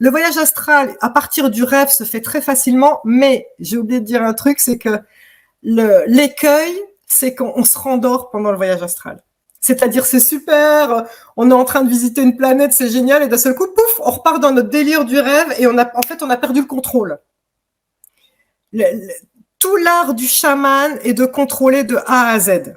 Le voyage astral, à partir du rêve, se fait très facilement, mais j'ai oublié de dire un truc, c'est que l'écueil, c'est qu'on se rendort pendant le voyage astral. C'est-à-dire, c'est super, on est en train de visiter une planète, c'est génial, et d'un seul coup, pouf, on repart dans notre délire du rêve, et on a perdu le contrôle. Tout l'art du chaman est de contrôler de A à Z.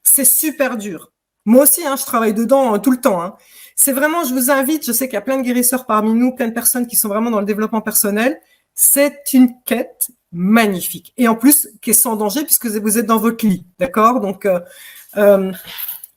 C'est super dur. Moi aussi, je travaille dedans tout le temps. C'est vraiment, je vous invite, je sais qu'il y a plein de guérisseurs parmi nous, plein de personnes qui sont vraiment dans le développement personnel. C'est une quête magnifique. Et en plus, qui est sans danger puisque vous êtes dans votre lit. D'accord? Donc,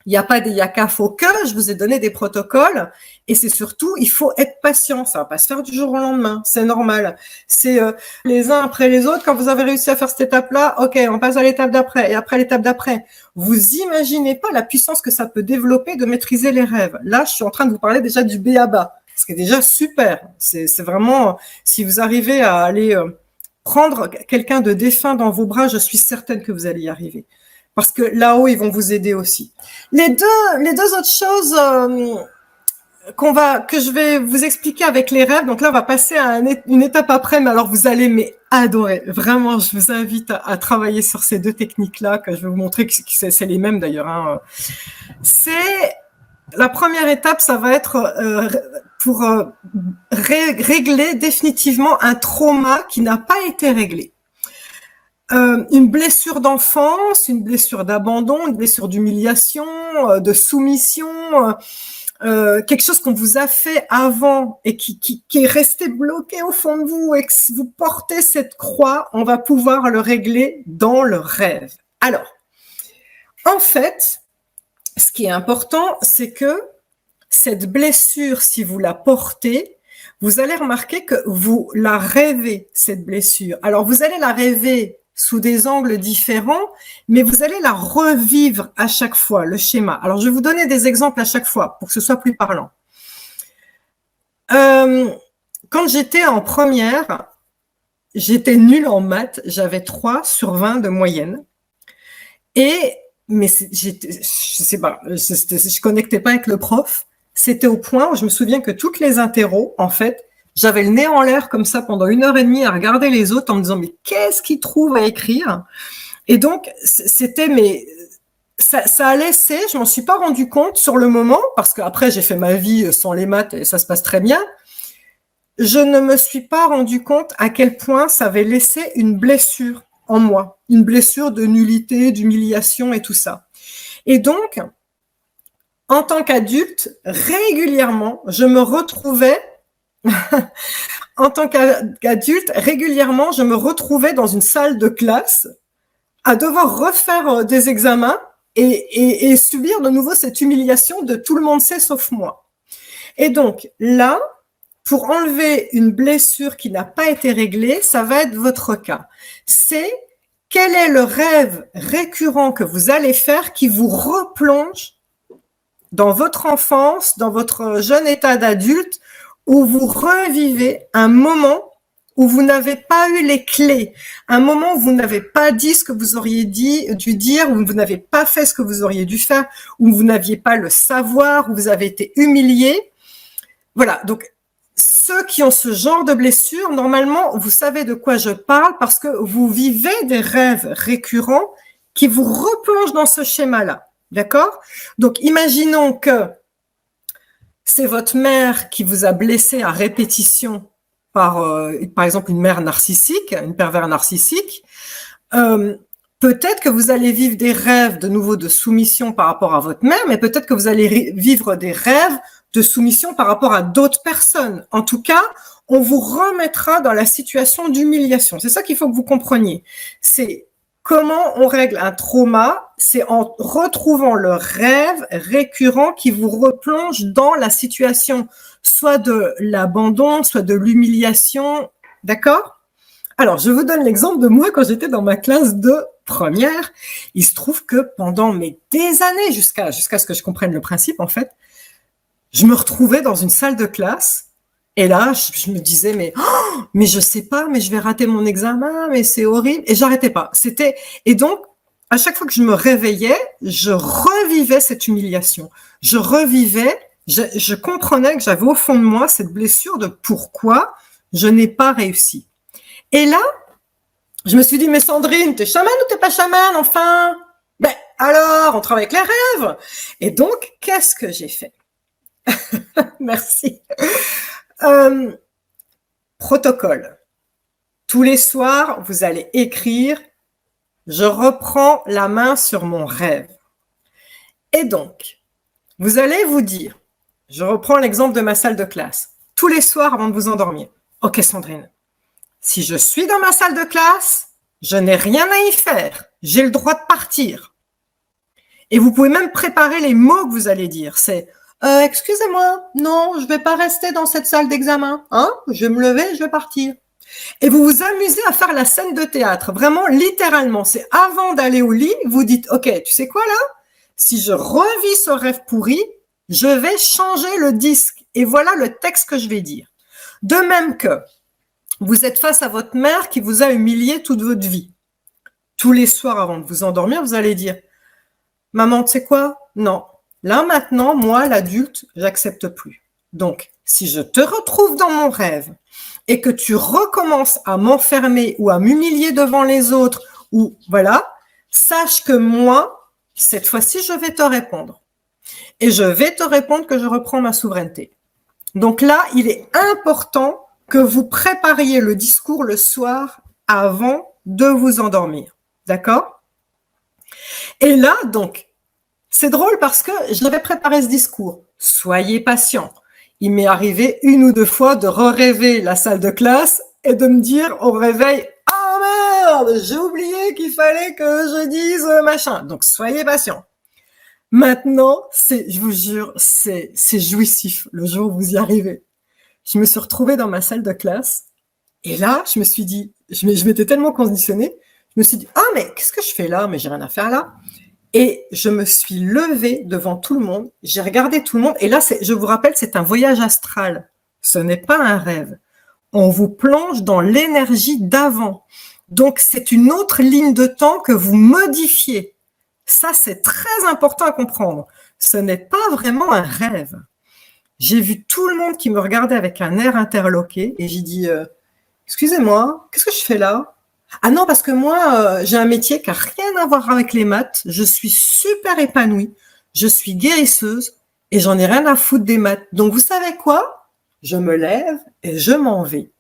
il n'y a pas des yaka faux que, je vous ai donné des protocoles et c'est surtout, il faut être patient, ça va pas se faire du jour au lendemain, c'est normal. C'est les uns après les autres, quand vous avez réussi à faire cette étape-là, ok, on passe à l'étape d'après et après l'étape d'après. Vous imaginez pas la puissance que ça peut développer de maîtriser les rêves. Là, je suis en train de vous parler déjà du B.A.B.A, ce qui est déjà super. C'est vraiment, si vous arrivez à aller prendre quelqu'un de défunt dans vos bras, je suis certaine que vous allez y arriver. Parce que là-haut, ils vont vous aider aussi. Les deux autres choses que je vais vous expliquer avec les rêves. Donc là, on va passer à une étape après, mais alors vous allez adorer. Vraiment, je vous invite à travailler sur ces deux techniques-là que je vais vous montrer, que c'est les mêmes d'ailleurs. C'est la première étape, ça va être pour régler définitivement un trauma qui n'a pas été réglé. Une blessure d'enfance, une blessure d'abandon, une blessure d'humiliation, de soumission, quelque chose qu'on vous a fait avant et qui est resté bloqué au fond de vous et que si vous portez cette croix, on va pouvoir le régler dans le rêve. Alors, en fait, ce qui est important, c'est que cette blessure, si vous la portez, vous allez remarquer que vous la rêvez, cette blessure. Alors, vous allez la rêver sous des angles différents, mais vous allez la revivre à chaque fois, le schéma. Alors, je vais vous donner des exemples à chaque fois pour que ce soit plus parlant. Quand j'étais en première, j'étais nulle en maths, j'avais 3 sur 20 de moyenne. Mais je sais pas, je connectais pas avec le prof. C'était au point où je me souviens que toutes les interros, en fait, J'avais le nez en l'air comme ça pendant 1 heure et demie à regarder les autres en me disant mais qu'est-ce qu'ils trouvent à écrire? Et donc ça a laissé, je m'en suis pas rendu compte sur le moment parce qu'après j'ai fait ma vie sans les maths et ça se passe très bien. Je ne me suis pas rendu compte à quel point ça avait laissé une blessure en moi, une blessure de nullité, d'humiliation et tout ça. Et donc, en tant qu'adulte, régulièrement, je me retrouvais dans une salle de classe à devoir refaire des examens et subir de nouveau cette humiliation de tout le monde sait sauf moi. Et donc là, pour enlever une blessure qui n'a pas été réglée, ça va être votre cas. C'est quel est le rêve récurrent que vous allez faire qui vous replonge dans votre enfance, dans votre jeune état d'adulte, où vous revivez un moment où vous n'avez pas eu les clés, un moment où vous n'avez pas dit ce que vous auriez dû dire, où vous n'avez pas fait ce que vous auriez dû faire, où vous n'aviez pas le savoir, où vous avez été humilié. Voilà, donc ceux qui ont ce genre de blessure, normalement, vous savez de quoi je parle parce que vous vivez des rêves récurrents qui vous replongent dans ce schéma-là. D'accord? Donc, imaginons que c'est votre mère qui vous a blessé à répétition par exemple, une mère narcissique, une pervers narcissique. Peut-être que vous allez vivre des rêves de nouveau de soumission par rapport à votre mère, mais peut-être que vous allez vivre des rêves de soumission par rapport à d'autres personnes. En tout cas, on vous remettra dans la situation d'humiliation. C'est ça qu'il faut que vous compreniez. C'est comment on règle un trauma, c'est en retrouvant le rêve récurrent qui vous replonge dans la situation, soit de l'abandon, soit de l'humiliation. D'accord ? Alors, je vous donne l'exemple de moi quand j'étais dans ma classe de première. Il se trouve que pendant des années, jusqu'à ce que je comprenne le principe, en fait, je me retrouvais dans une salle de classe et là, je me disais, mais je sais pas, mais je vais rater mon examen, mais c'est horrible. Et j'arrêtais pas. Et donc, à chaque fois que je me réveillais, je revivais cette humiliation. Je comprenais que j'avais au fond de moi cette blessure de pourquoi je n'ai pas réussi. Et là, je me suis dit, mais Sandrine, t'es chamane ou t'es pas chamane, enfin? Ben, alors, on travaille avec les rêves. Et donc, qu'est-ce que j'ai fait? Merci. Protocole. Tous les soirs, vous allez écrire « Je reprends la main sur mon rêve ». Et donc, vous allez vous dire, je reprends l'exemple de ma salle de classe, tous les soirs avant de vous endormir. Ok Sandrine, si je suis dans ma salle de classe, je n'ai rien à y faire, j'ai le droit de partir. Et vous pouvez même préparer les mots que vous allez dire. C'est excusez-moi, non, je vais pas rester dans cette salle d'examen. Hein? Je vais me lever, je vais partir. Et vous vous amusez à faire la scène de théâtre. Vraiment, littéralement. C'est avant d'aller au lit, vous dites, OK, tu sais quoi là? Si je revis ce rêve pourri, je vais changer le disque. Et voilà le texte que je vais dire. De même que vous êtes face à votre mère qui vous a humilié toute votre vie. Tous les soirs avant de vous endormir, vous allez dire, maman, tu sais quoi? Non. Là, maintenant, moi, l'adulte, j'accepte plus. Donc, si je te retrouve dans mon rêve et que tu recommences à m'enfermer ou à m'humilier devant les autres, ou voilà, sache que moi, cette fois-ci, je vais te répondre. Et je vais te répondre que je reprends ma souveraineté. Donc là, il est important que vous prépariez le discours le soir avant de vous endormir. D'accord? Et là, donc, c'est drôle parce que j'avais préparé ce discours. Soyez patient. Il m'est arrivé 1 ou 2 fois de re-rêver la salle de classe et de me dire au réveil, ah merde, j'ai oublié qu'il fallait que je dise machin. Donc, soyez patient. Maintenant, je vous jure, c'est jouissif le jour où vous y arrivez. Je me suis retrouvée dans ma salle de classe et là, je me suis dit, je m'étais tellement conditionnée, je me suis dit, ah mais qu'est-ce que je fais là? Mais j'ai rien à faire là. Et je me suis levée devant tout le monde, j'ai regardé tout le monde, et là, je vous rappelle, c'est un voyage astral. Ce n'est pas un rêve. On vous plonge dans l'énergie d'avant. Donc, c'est une autre ligne de temps que vous modifiez. Ça, c'est très important à comprendre. Ce n'est pas vraiment un rêve. j'ai vu tout le monde qui me regardait avec un air interloqué et j'ai dit excusez-moi, qu'est-ce que je fais là? Ah non, parce que moi, j'ai un métier qui n'a rien à voir avec les maths. Je suis super épanouie. Je suis guérisseuse et j'en ai rien à foutre des maths. Donc, vous savez quoi? Je me lève et je m'en vais.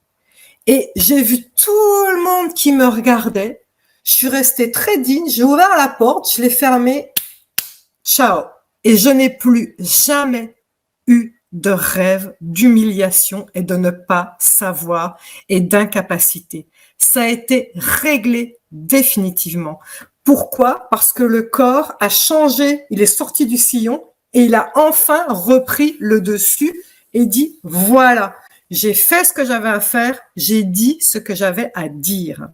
Et j'ai vu tout le monde qui me regardait. Je suis restée très digne. J'ai ouvert la porte, je l'ai fermée. Ciao. Et je n'ai plus jamais eu de rêve d'humiliation et de ne pas savoir et d'incapacité. Ça a été réglé définitivement. Pourquoi? Parce que le corps a changé, il est sorti du sillon et il a enfin repris le dessus et dit voilà, j'ai fait ce que j'avais à faire, j'ai dit ce que j'avais à dire.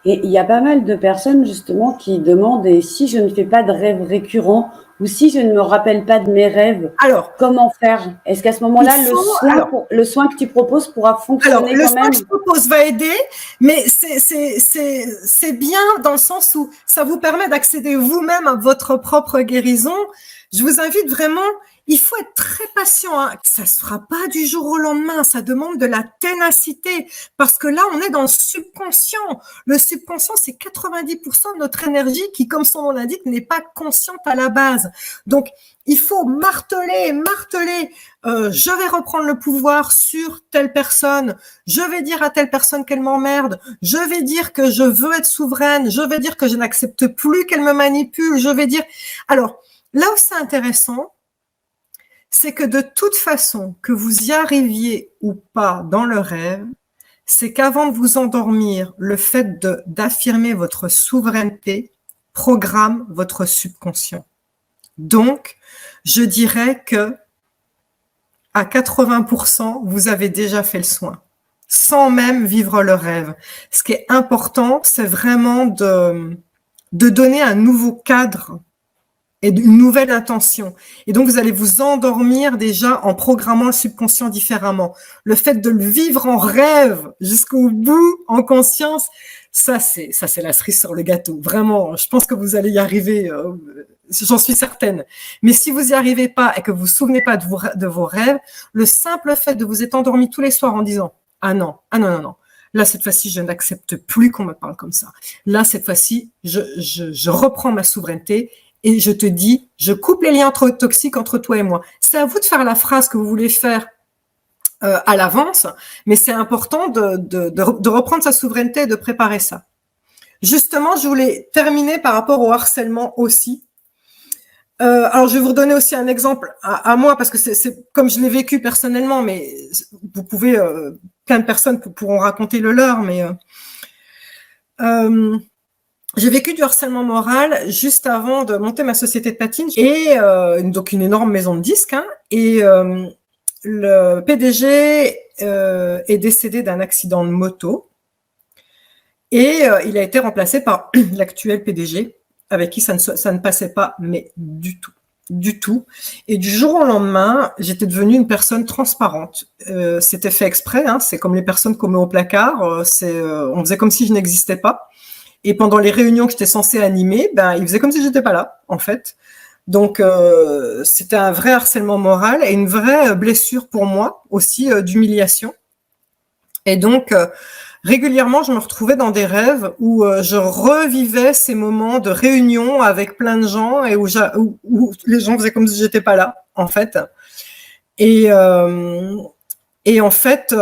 Et il y a pas mal de personnes justement qui demandent et si je ne fais pas de rêves récurrents ou si je ne me rappelle pas de mes rêves, Alors, comment faire? Est-ce qu'à ce moment-là, le soin que tu proposes pourra fonctionner le quand soin même? que je propose va aider, mais c'est bien dans le sens où ça vous permet d'accéder vous-même à votre propre guérison. Je vous invite vraiment, il faut être très patient. Hein. Ça se fera pas du jour au lendemain. Ça demande de la ténacité parce que là, on est dans le subconscient. Le subconscient, c'est 90% de notre énergie qui, comme son nom l'indique, n'est pas consciente à la base. Donc, il faut marteler. Je vais reprendre le pouvoir sur telle personne. Je vais dire à telle personne qu'elle m'emmerde. Je vais dire que je veux être souveraine. Je vais dire que je n'accepte plus qu'elle me manipule. Je vais dire. Alors, là où c'est intéressant, c'est que de toute façon, que vous y arriviez ou pas dans le rêve, c'est qu'avant de vous endormir, le fait d'affirmer votre souveraineté programme votre subconscient. Donc, je dirais que à 80%, vous avez déjà fait le soin, sans même vivre le rêve. Ce qui est important, c'est vraiment de donner un nouveau cadre et une nouvelle intention. Et donc, vous allez vous endormir déjà en programmant le subconscient différemment. Le fait de le vivre en rêve jusqu'au bout, en conscience, ça c'est la cerise sur le gâteau. Vraiment, je pense que vous allez y arriver, j'en suis certaine. Mais si vous y arrivez pas et que vous vous souvenez pas de vos rêves, le simple fait de vous être endormi tous les soirs en disant « Ah non, non. Là, cette fois-ci, je n'accepte plus qu'on me parle comme ça. Là, cette fois-ci, je reprends ma souveraineté et je te dis, je coupe les liens toxiques entre toi et moi. » C'est à vous de faire la phrase que vous voulez faire à l'avance, mais c'est important de reprendre sa souveraineté et de préparer ça. Justement, je voulais terminer par rapport au harcèlement aussi. Alors, je vais vous redonner aussi un exemple à moi, parce que c'est comme je l'ai vécu personnellement, mais vous pouvez, plein de personnes pourront raconter le leur, mais j'ai vécu du harcèlement moral juste avant de monter ma société de patine et donc une énorme maison de disques. Hein, et le PDG est décédé d'un accident de moto et il a été remplacé par l'actuel PDG avec qui ça ne passait pas, mais du tout. Et du jour au lendemain, j'étais devenue une personne transparente. C'était fait exprès, hein, c'est comme les personnes qu'on met au placard. On faisait comme si je n'existais pas. Et pendant les réunions que j'étais censée animer, ils faisaient comme si j'étais pas là, en fait. Donc, c'était un vrai harcèlement moral et une vraie blessure pour moi aussi d'humiliation. Et donc, régulièrement, je me retrouvais dans des rêves où je revivais ces moments de réunion avec plein de gens et où les gens faisaient comme si j'étais pas là, en fait. Et en fait,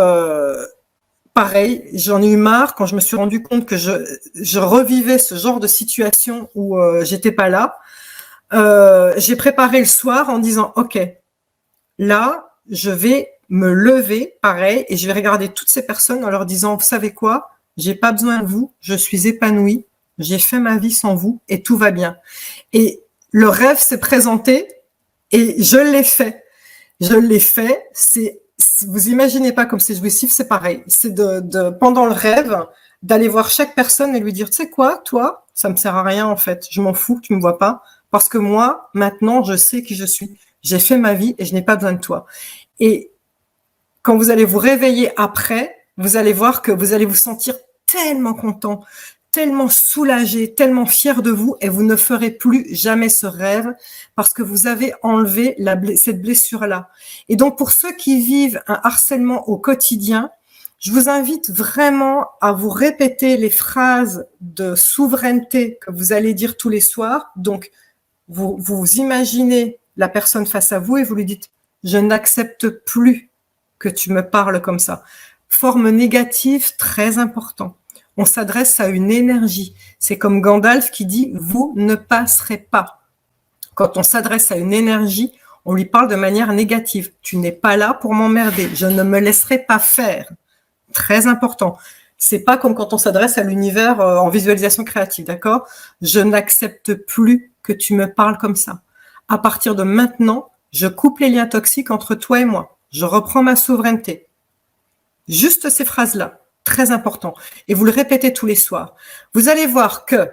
pareil, j'en ai eu marre quand je me suis rendu compte que je revivais ce genre de situation où j'étais pas là. J'ai préparé le soir en disant ok, là je vais me lever pareil et je vais regarder toutes ces personnes en leur disant vous savez quoi, j'ai pas besoin de vous, je suis épanouie, j'ai fait ma vie sans vous et tout va bien. Et le rêve s'est présenté et je l'ai fait. Vous imaginez pas comme c'est jouissif, c'est pareil. C'est pendant le rêve, d'aller voir chaque personne et lui dire, tu sais quoi, toi, ça me sert à rien, en fait. Je m'en fous que tu me vois pas. Parce que moi, maintenant, je sais qui je suis. J'ai fait ma vie et je n'ai pas besoin de toi. Et quand vous allez vous réveiller après, vous allez voir que vous allez vous sentir tellement content, tellement soulagé, tellement fier de vous et vous ne ferez plus jamais ce rêve parce que vous avez enlevé cette blessure-là. Et donc, pour ceux qui vivent un harcèlement au quotidien, je vous invite vraiment à vous répéter les phrases de souveraineté que vous allez dire tous les soirs. Donc, vous imaginez la personne face à vous et vous lui dites « Je n'accepte plus que tu me parles comme ça ». Forme négative, très important. On s'adresse à une énergie. C'est comme Gandalf qui dit « Vous ne passerez pas ». Quand on s'adresse à une énergie, on lui parle de manière négative. « Tu n'es pas là pour m'emmerder. Je ne me laisserai pas faire ». Très important. C'est pas comme quand on s'adresse à l'univers en visualisation créative, d'accord? Je n'accepte plus que tu me parles comme ça. À partir de maintenant, je coupe les liens toxiques entre toi et moi. Je reprends ma souveraineté. Juste ces phrases-là, très important. Et vous le répétez tous les soirs. Vous allez voir que,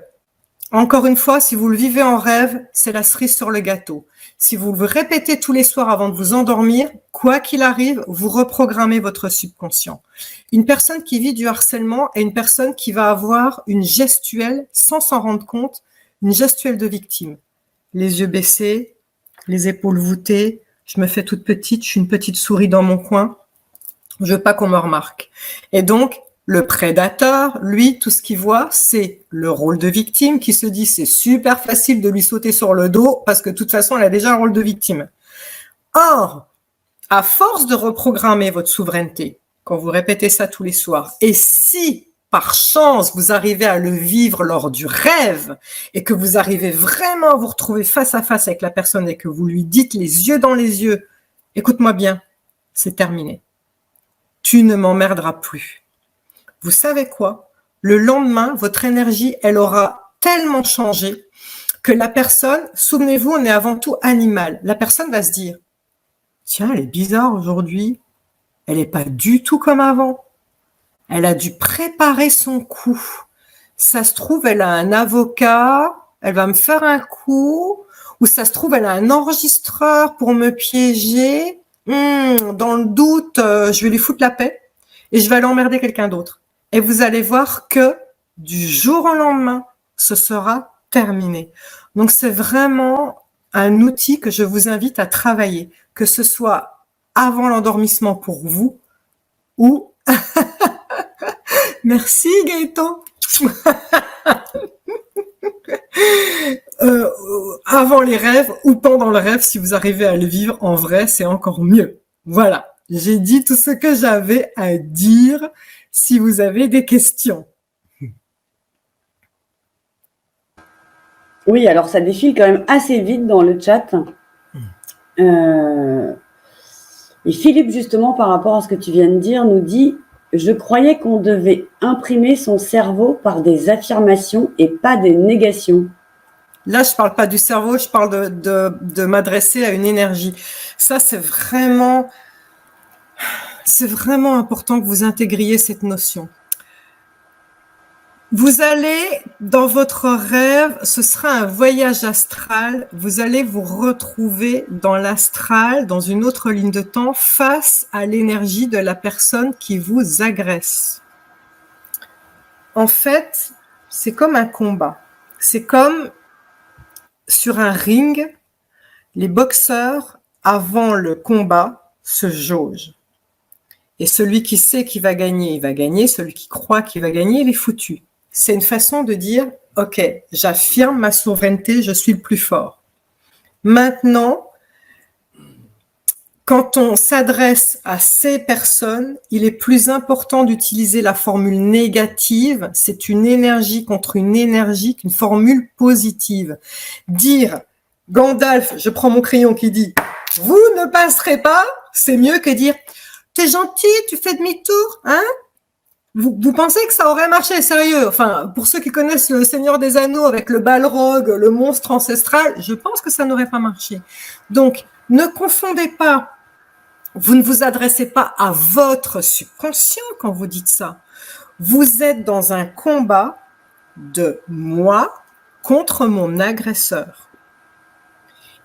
encore une fois, si vous le vivez en rêve, c'est la cerise sur le gâteau. Si vous le répétez tous les soirs avant de vous endormir, quoi qu'il arrive, vous reprogrammez votre subconscient. Une personne qui vit du harcèlement est une personne qui va avoir une gestuelle, sans s'en rendre compte, une gestuelle de victime. Les yeux baissés, les épaules voûtées, je me fais toute petite, je suis une petite souris dans mon coin, je veux pas qu'on me remarque. Et donc, le prédateur, lui, tout ce qu'il voit, c'est le rôle de victime qui se dit c'est super facile de lui sauter sur le dos parce que de toute façon, elle a déjà un rôle de victime. Or, à force de reprogrammer votre souveraineté, quand vous répétez ça tous les soirs, et si par chance vous arrivez à le vivre lors du rêve et que vous arrivez vraiment à vous retrouver face à face avec la personne et que vous lui dites les yeux dans les yeux, écoute-moi bien, c'est terminé. Tu ne m'emmerderas plus. Vous savez quoi? Le lendemain, votre énergie, elle aura tellement changé que la personne, souvenez-vous, on est avant tout animal. La personne va se dire, tiens, elle est bizarre aujourd'hui. Elle n'est pas du tout comme avant. Elle a dû préparer son coup. Ça se trouve, elle a un avocat, elle va me faire un coup, ou ça se trouve, elle a un enregistreur pour me piéger. Dans le doute, je vais lui foutre la paix et je vais aller emmerder quelqu'un d'autre. Et vous allez voir que du jour au lendemain, ce sera terminé. Donc, c'est vraiment un outil que je vous invite à travailler, que ce soit avant l'endormissement pour vous ou... Merci Gaëtan. Avant les rêves ou pendant le rêve, si vous arrivez à le vivre en vrai, c'est encore mieux. Voilà, j'ai dit tout ce que j'avais à dire. Si vous avez des questions. Oui, alors ça défile quand même assez vite dans le chat. Et Philippe, justement, par rapport à ce que tu viens de dire, nous dit « Je croyais qu'on devait imprimer son cerveau par des affirmations et pas des négations. » Là, je parle pas du cerveau, je parle de m'adresser à une énergie. Ça, c'est vraiment important que vous intégriez cette notion. Vous allez, dans votre rêve, ce sera un voyage astral, vous allez vous retrouver dans l'astral, dans une autre ligne de temps, face à l'énergie de la personne qui vous agresse. En fait, c'est comme un combat. C'est comme sur un ring, les boxeurs, avant le combat, se jaugent. Et celui qui sait qu'il va gagner, il va gagner. Celui qui croit qu'il va gagner, il est foutu. C'est une façon de dire, OK, j'affirme ma souveraineté, je suis le plus fort. Maintenant, quand on s'adresse à ces personnes, il est plus important d'utiliser la formule négative. C'est une énergie contre une énergie qu'une formule positive. Dire, Gandalf, je prends mon crayon qui dit, vous ne passerez pas, c'est mieux que dire, t'es gentil, tu fais demi-tour, hein? Vous pensez que ça aurait marché, sérieux? Enfin, pour ceux qui connaissent le Seigneur des Anneaux avec le Balrog, le monstre ancestral, je pense que ça n'aurait pas marché. Donc, ne confondez pas. Vous ne vous adressez pas à votre subconscient quand vous dites ça. Vous êtes dans un combat de moi contre mon agresseur.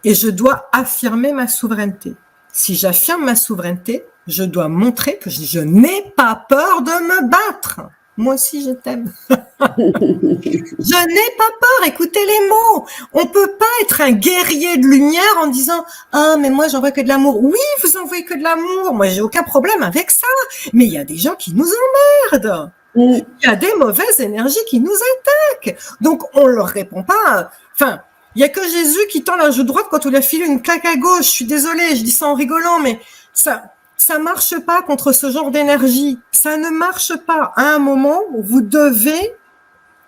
Et je dois affirmer ma souveraineté. Si j'affirme ma souveraineté, je dois montrer que je n'ai pas peur de me battre. Moi aussi, je t'aime. Je n'ai pas peur. Écoutez les mots. On peut pas être un guerrier de lumière en disant ah mais moi j'envoie que de l'amour. Oui, vous envoyez que de l'amour. Moi j'ai aucun problème avec ça. Mais il y a des gens qui nous emmerdent. Il y a des mauvaises énergies qui nous attaquent. Donc on leur répond pas. Enfin, il y a que Jésus qui tend la joue droite quand on lui a filé une claque à gauche. Je suis désolée, je dis ça en rigolant, mais ça marche pas contre ce genre d'énergie. Ça ne marche pas. À un moment, vous devez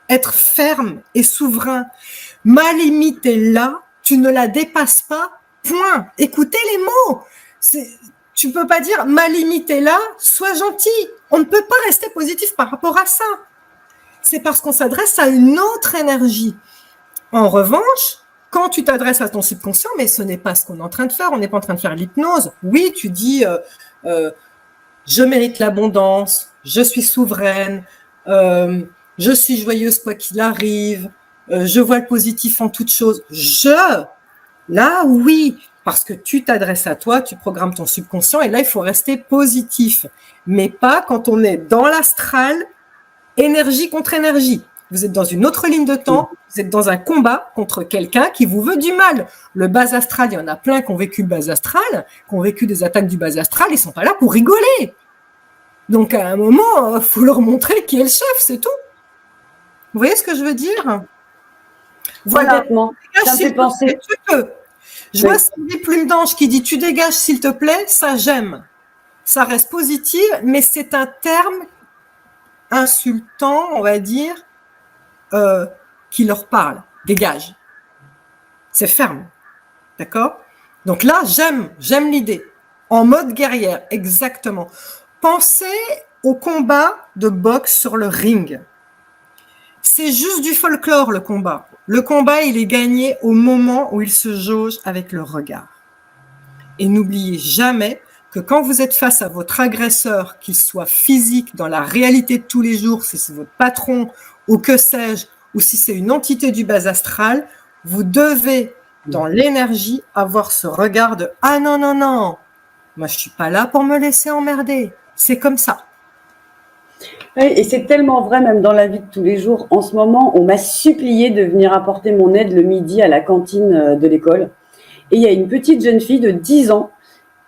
être ferme et souverain. Ma limite est là, tu ne la dépasses pas, point. Écoutez les mots. Tu peux pas dire ma limite est là, sois gentil. On ne peut pas rester positif par rapport à ça. C'est parce qu'on s'adresse à une autre énergie. En revanche, quand tu t'adresses à ton subconscient, mais ce n'est pas ce qu'on est en train de faire, on n'est pas en train de faire l'hypnose. Oui, tu dis je mérite l'abondance, je suis souveraine, je suis joyeuse quoi qu'il arrive, je vois le positif en toute chose. Là, oui, parce que tu t'adresses à toi, tu programmes ton subconscient et là, il faut rester positif. Mais pas quand on est dans l'astral, énergie contre énergie. Vous êtes dans une autre ligne de temps, vous êtes dans un combat contre quelqu'un qui vous veut du mal. Le bas astral, il y en a plein qui ont vécu le bas astral, qui ont vécu des attaques du bas astral, ils sont pas là pour rigoler. Donc à un moment, il faut leur montrer qui est le chef, c'est tout. Vous voyez ce que je veux dire? Voilà. Complètement. Ça me fait penser. Je vois Sylvie Plume d'Ange qui dit « Tu dégages s'il te plaît », ça j'aime. Ça reste positif, mais c'est un terme insultant, on va dire, qui leur parle. Dégage. C'est ferme. D'accord? Donc là, j'aime l'idée. En mode guerrière, exactement. Pensez au combat de boxe sur le ring. C'est juste du folklore, le combat. Le combat, il est gagné au moment où il se jauge avec le regard. Et n'oubliez jamais que quand vous êtes face à votre agresseur, qu'il soit physique dans la réalité de tous les jours, si c'est votre patron ou que sais-je, ou si c'est une entité du bas astral, vous devez, dans l'énergie, avoir ce regard de « Ah non, non, non, moi je suis pas là pour me laisser emmerder. » C'est comme ça. Oui, et c'est tellement vrai même dans la vie de tous les jours. En ce moment, on m'a supplié de venir apporter mon aide le midi à la cantine de l'école. Et il y a une petite jeune fille de 10 ans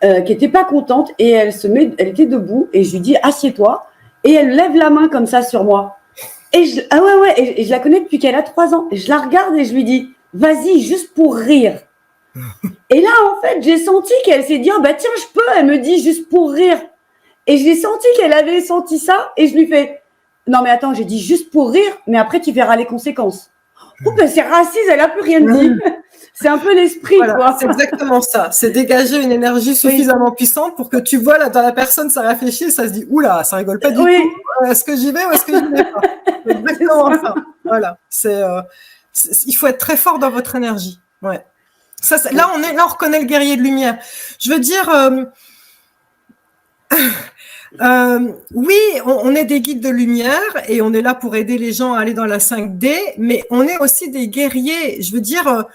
qui était pas contente et elle était debout et je lui dis assieds-toi et elle lève la main comme ça sur moi. Et je la connais depuis qu'elle a 3 ans. Et je la regarde et je lui dis vas-y juste pour rire. Et là en fait j'ai senti qu'elle s'est dit oh, bah tiens je peux. Elle me dit juste pour rire. Et j'ai senti qu'elle avait senti ça et je lui fais non mais attends j'ai dit juste pour rire mais après tu verras les conséquences. Oh ben c'est raciste, elle a plus rien dit. C'est un peu l'esprit, voilà, quoi. C'est exactement ça. C'est dégager une énergie suffisamment puissante pour que tu vois là dans la personne, ça réfléchit, ça se dit oula, ça rigole pas du tout. Est-ce que j'y vais ou est-ce que j'y vais pas? C'est exactement ça. Voilà. Il faut être très fort dans votre énergie. Ouais. Ça, là, on reconnaît le guerrier de lumière. Je veux dire. Oui, on est des guides de lumière et on est là pour aider les gens à aller dans la 5D, mais on est aussi des guerriers. Je veux dire,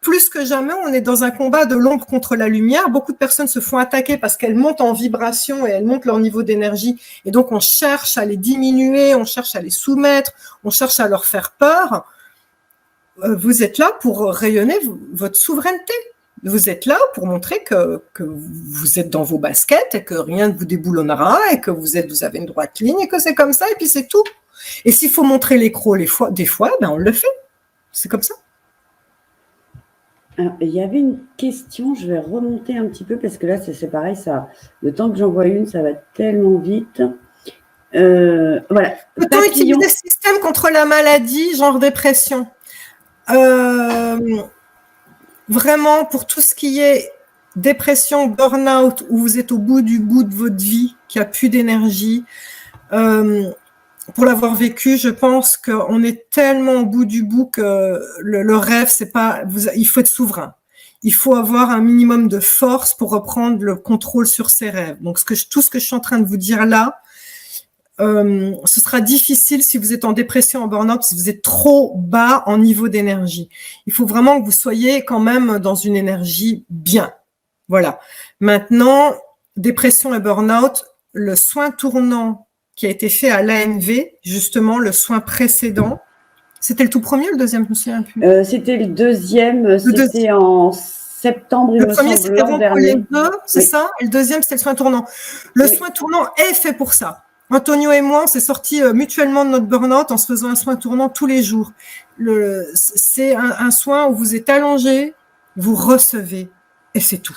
plus que jamais, on est dans un combat de l'ombre contre la lumière. Beaucoup de personnes se font attaquer parce qu'elles montent en vibration et elles montent leur niveau d'énergie. Et donc, on cherche à les diminuer, on cherche à les soumettre, on cherche à leur faire peur. Vous êtes là pour rayonner votre souveraineté. Vous êtes là pour montrer que vous êtes dans vos baskets et que rien ne vous déboulonnera et que vous avez une droite ligne et que c'est comme ça et puis c'est tout. Et s'il faut montrer l'écrou des fois, ben on le fait. C'est comme ça. Alors, il y avait une question, je vais remonter un petit peu parce que là c'est pareil, ça, le temps que j'en vois une, ça va tellement vite. Voilà. Peut-on utiliser ce système contre la maladie, genre dépression? Vraiment, pour tout ce qui est dépression, burn-out, où vous êtes au bout de votre vie, qu'il n'y a plus d'énergie, pour l'avoir vécu, je pense qu'on est tellement au bout du bout que le rêve, c'est pas, il faut être souverain. Il faut avoir un minimum de force pour reprendre le contrôle sur ses rêves. Donc, tout ce que je suis en train de vous dire là, ce sera difficile si vous êtes en dépression, en burn-out, si vous êtes trop bas en niveau d'énergie. Il faut vraiment que vous soyez quand même dans une énergie bien. Voilà. Maintenant, dépression et burn-out, le soin tournant qui a été fait à l'ANV, justement, le soin précédent. C'était le tout premier ou le deuxième, je me souviens plus. C'était le deuxième, c'était en septembre, il me semble. Le premier, c'était rompre les œufs, c'est Oui. ça. Et le deuxième, c'était le soin tournant. Le soin tournant est fait pour ça. Antonio et moi, on s'est sortis mutuellement de notre burn-out en se faisant un soin tournant tous les jours. C'est un soin où vous êtes allongé, vous recevez, et c'est tout.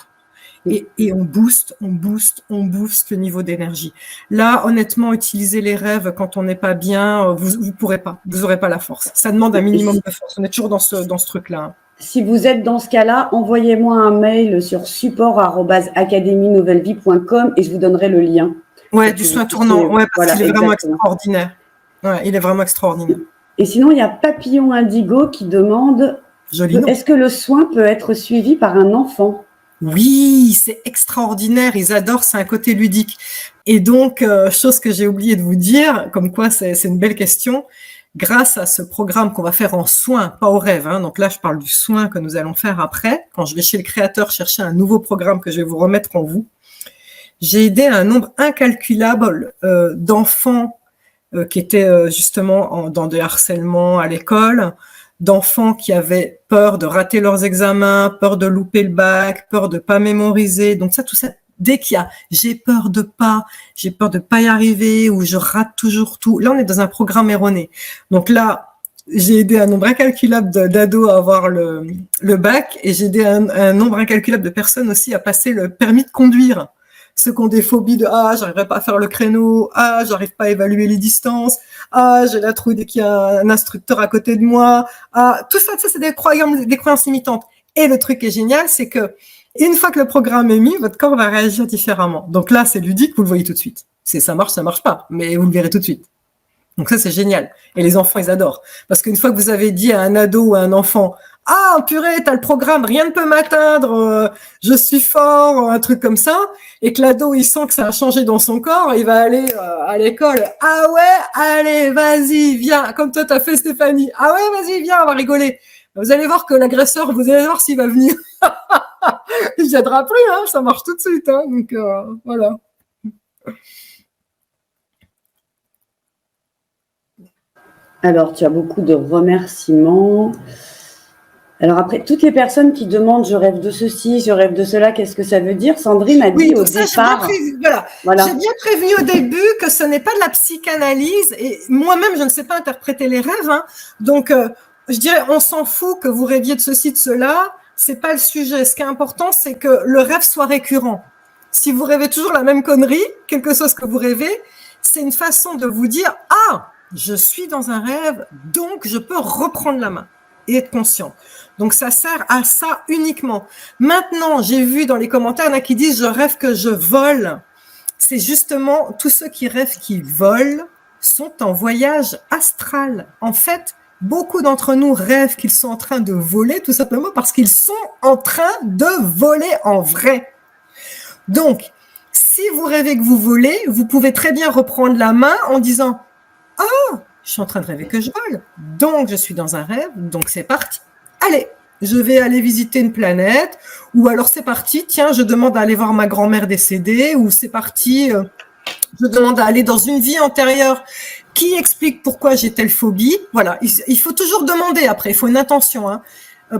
Et on booste le niveau d'énergie. Là, honnêtement, utiliser les rêves quand on n'est pas bien, vous pourrez pas. Vous aurez pas la force. Ça demande un minimum de force. On est toujours dans ce truc-là. Si vous êtes dans ce cas-là, envoyez-moi un mail sur support@academienouvellevie.com et je vous donnerai le lien. Ouais, du soin tournant. Ouais, parce qu'il est vraiment extraordinaire. Ouais, il est vraiment extraordinaire. Et sinon, il y a Papillon Indigo qui demande est-ce que le soin peut être suivi par un enfant? Oui, c'est extraordinaire, ils adorent, c'est un côté ludique. Et donc, chose que j'ai oublié de vous dire, comme quoi c'est une belle question, grâce à ce programme qu'on va faire en soin, pas au rêve, hein, donc là je parle du soin que nous allons faire après, quand je vais chez le créateur chercher un nouveau programme que je vais vous remettre en vous, j'ai aidé un nombre incalculable d'enfants qui étaient justement dans des harcèlements à l'école, d'enfants qui avaient peur de rater leurs examens, peur de louper le bac, peur de pas mémoriser. Donc ça, tout ça, dès qu'il y a j'ai peur de pas y arriver ou je rate toujours tout. Là, on est dans un programme erroné. Donc là, j'ai aidé un nombre incalculable d'ados à avoir le bac et j'ai aidé un nombre incalculable de personnes aussi à passer le permis de conduire. Ceux qui ont des phobies de « Ah, j'arriverai pas à faire le créneau. Ah, j'arrive pas à évaluer les distances. Ah, j'ai la trouille dès qu'il y a un instructeur à côté de moi. Ah, tout ça, c'est des croyances limitantes. » Et le truc qui est génial, c'est que une fois que le programme est mis, votre corps va réagir différemment. Donc là, c'est ludique, vous le voyez tout de suite. Ça marche pas, mais vous le verrez tout de suite. Donc ça, c'est génial. Et les enfants, ils adorent. Parce qu'une fois que vous avez dit à un ado ou à un enfant « Ah, purée, t'as le programme, rien ne peut m'atteindre, je suis fort », un truc comme ça, et que l'ado, il sent que ça a changé dans son corps, il va aller à l'école « Ah ouais, allez, vas-y, viens », comme toi, t'as fait Stéphanie. « Ah ouais, vas-y, viens, on va rigoler ». Vous allez voir que l'agresseur, vous allez voir s'il va venir. Il viendra plus, hein, ça marche tout de suite. Hein, donc, voilà. Alors, tu as beaucoup de remerciements. Alors après, toutes les personnes qui demandent « je rêve de ceci, je rêve de cela », qu'est-ce que ça veut dire? Sandrine a dit au départ… Voilà. J'ai bien prévenu au début que ce n'est pas de la psychanalyse et moi-même, je ne sais pas interpréter les rêves. Hein, donc, je dirais, on s'en fout que vous rêviez de ceci, de cela. C'est pas le sujet. Ce qui est important, c'est que le rêve soit récurrent. Si vous rêvez toujours la même connerie, quelque chose que vous rêvez, c'est une façon de vous dire « Ah, je suis dans un rêve, donc je peux reprendre la main et être conscient. » Donc, ça sert à ça uniquement. Maintenant, j'ai vu dans les commentaires, il y en a qui disent « je rêve que je vole ». C'est justement tous ceux qui rêvent qu'ils volent sont en voyage astral. En fait, beaucoup d'entre nous rêvent qu'ils sont en train de voler tout simplement parce qu'ils sont en train de voler en vrai. Donc, si vous rêvez que vous volez, vous pouvez très bien reprendre la main en disant « Oh, je suis en train de rêver que je vole, donc je suis dans un rêve, donc c'est parti. Allez, je vais aller visiter une planète, ou alors c'est parti, tiens, je demande à aller voir ma grand-mère décédée, ou c'est parti, je demande à aller dans une vie antérieure qui explique pourquoi j'ai telle phobie. » Voilà, il faut toujours demander après, il faut une intention, hein,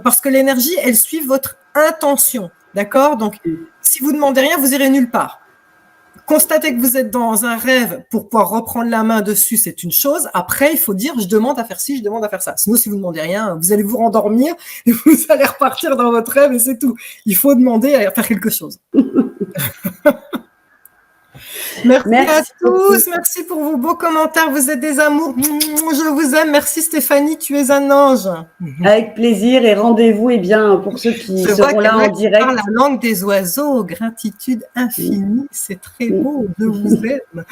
parce que l'énergie, elle suit votre intention, d'accord? Donc, si vous demandez rien, vous irez nulle part. Constater que vous êtes dans un rêve pour pouvoir reprendre la main dessus, c'est une chose. Après, il faut dire, je demande à faire ci, je demande à faire ça. Sinon, si vous ne demandez rien, vous allez vous rendormir et vous allez repartir dans votre rêve et c'est tout. Il faut demander à faire quelque chose. Merci à tous. Merci pour vos beaux commentaires. Vous êtes des amours. Je vous aime. Merci Stéphanie, tu es un ange. Avec plaisir et rendez-vous pour ceux qui seront là en direct. La langue des oiseaux, gratitude infinie. C'est très beau. Je vous aime.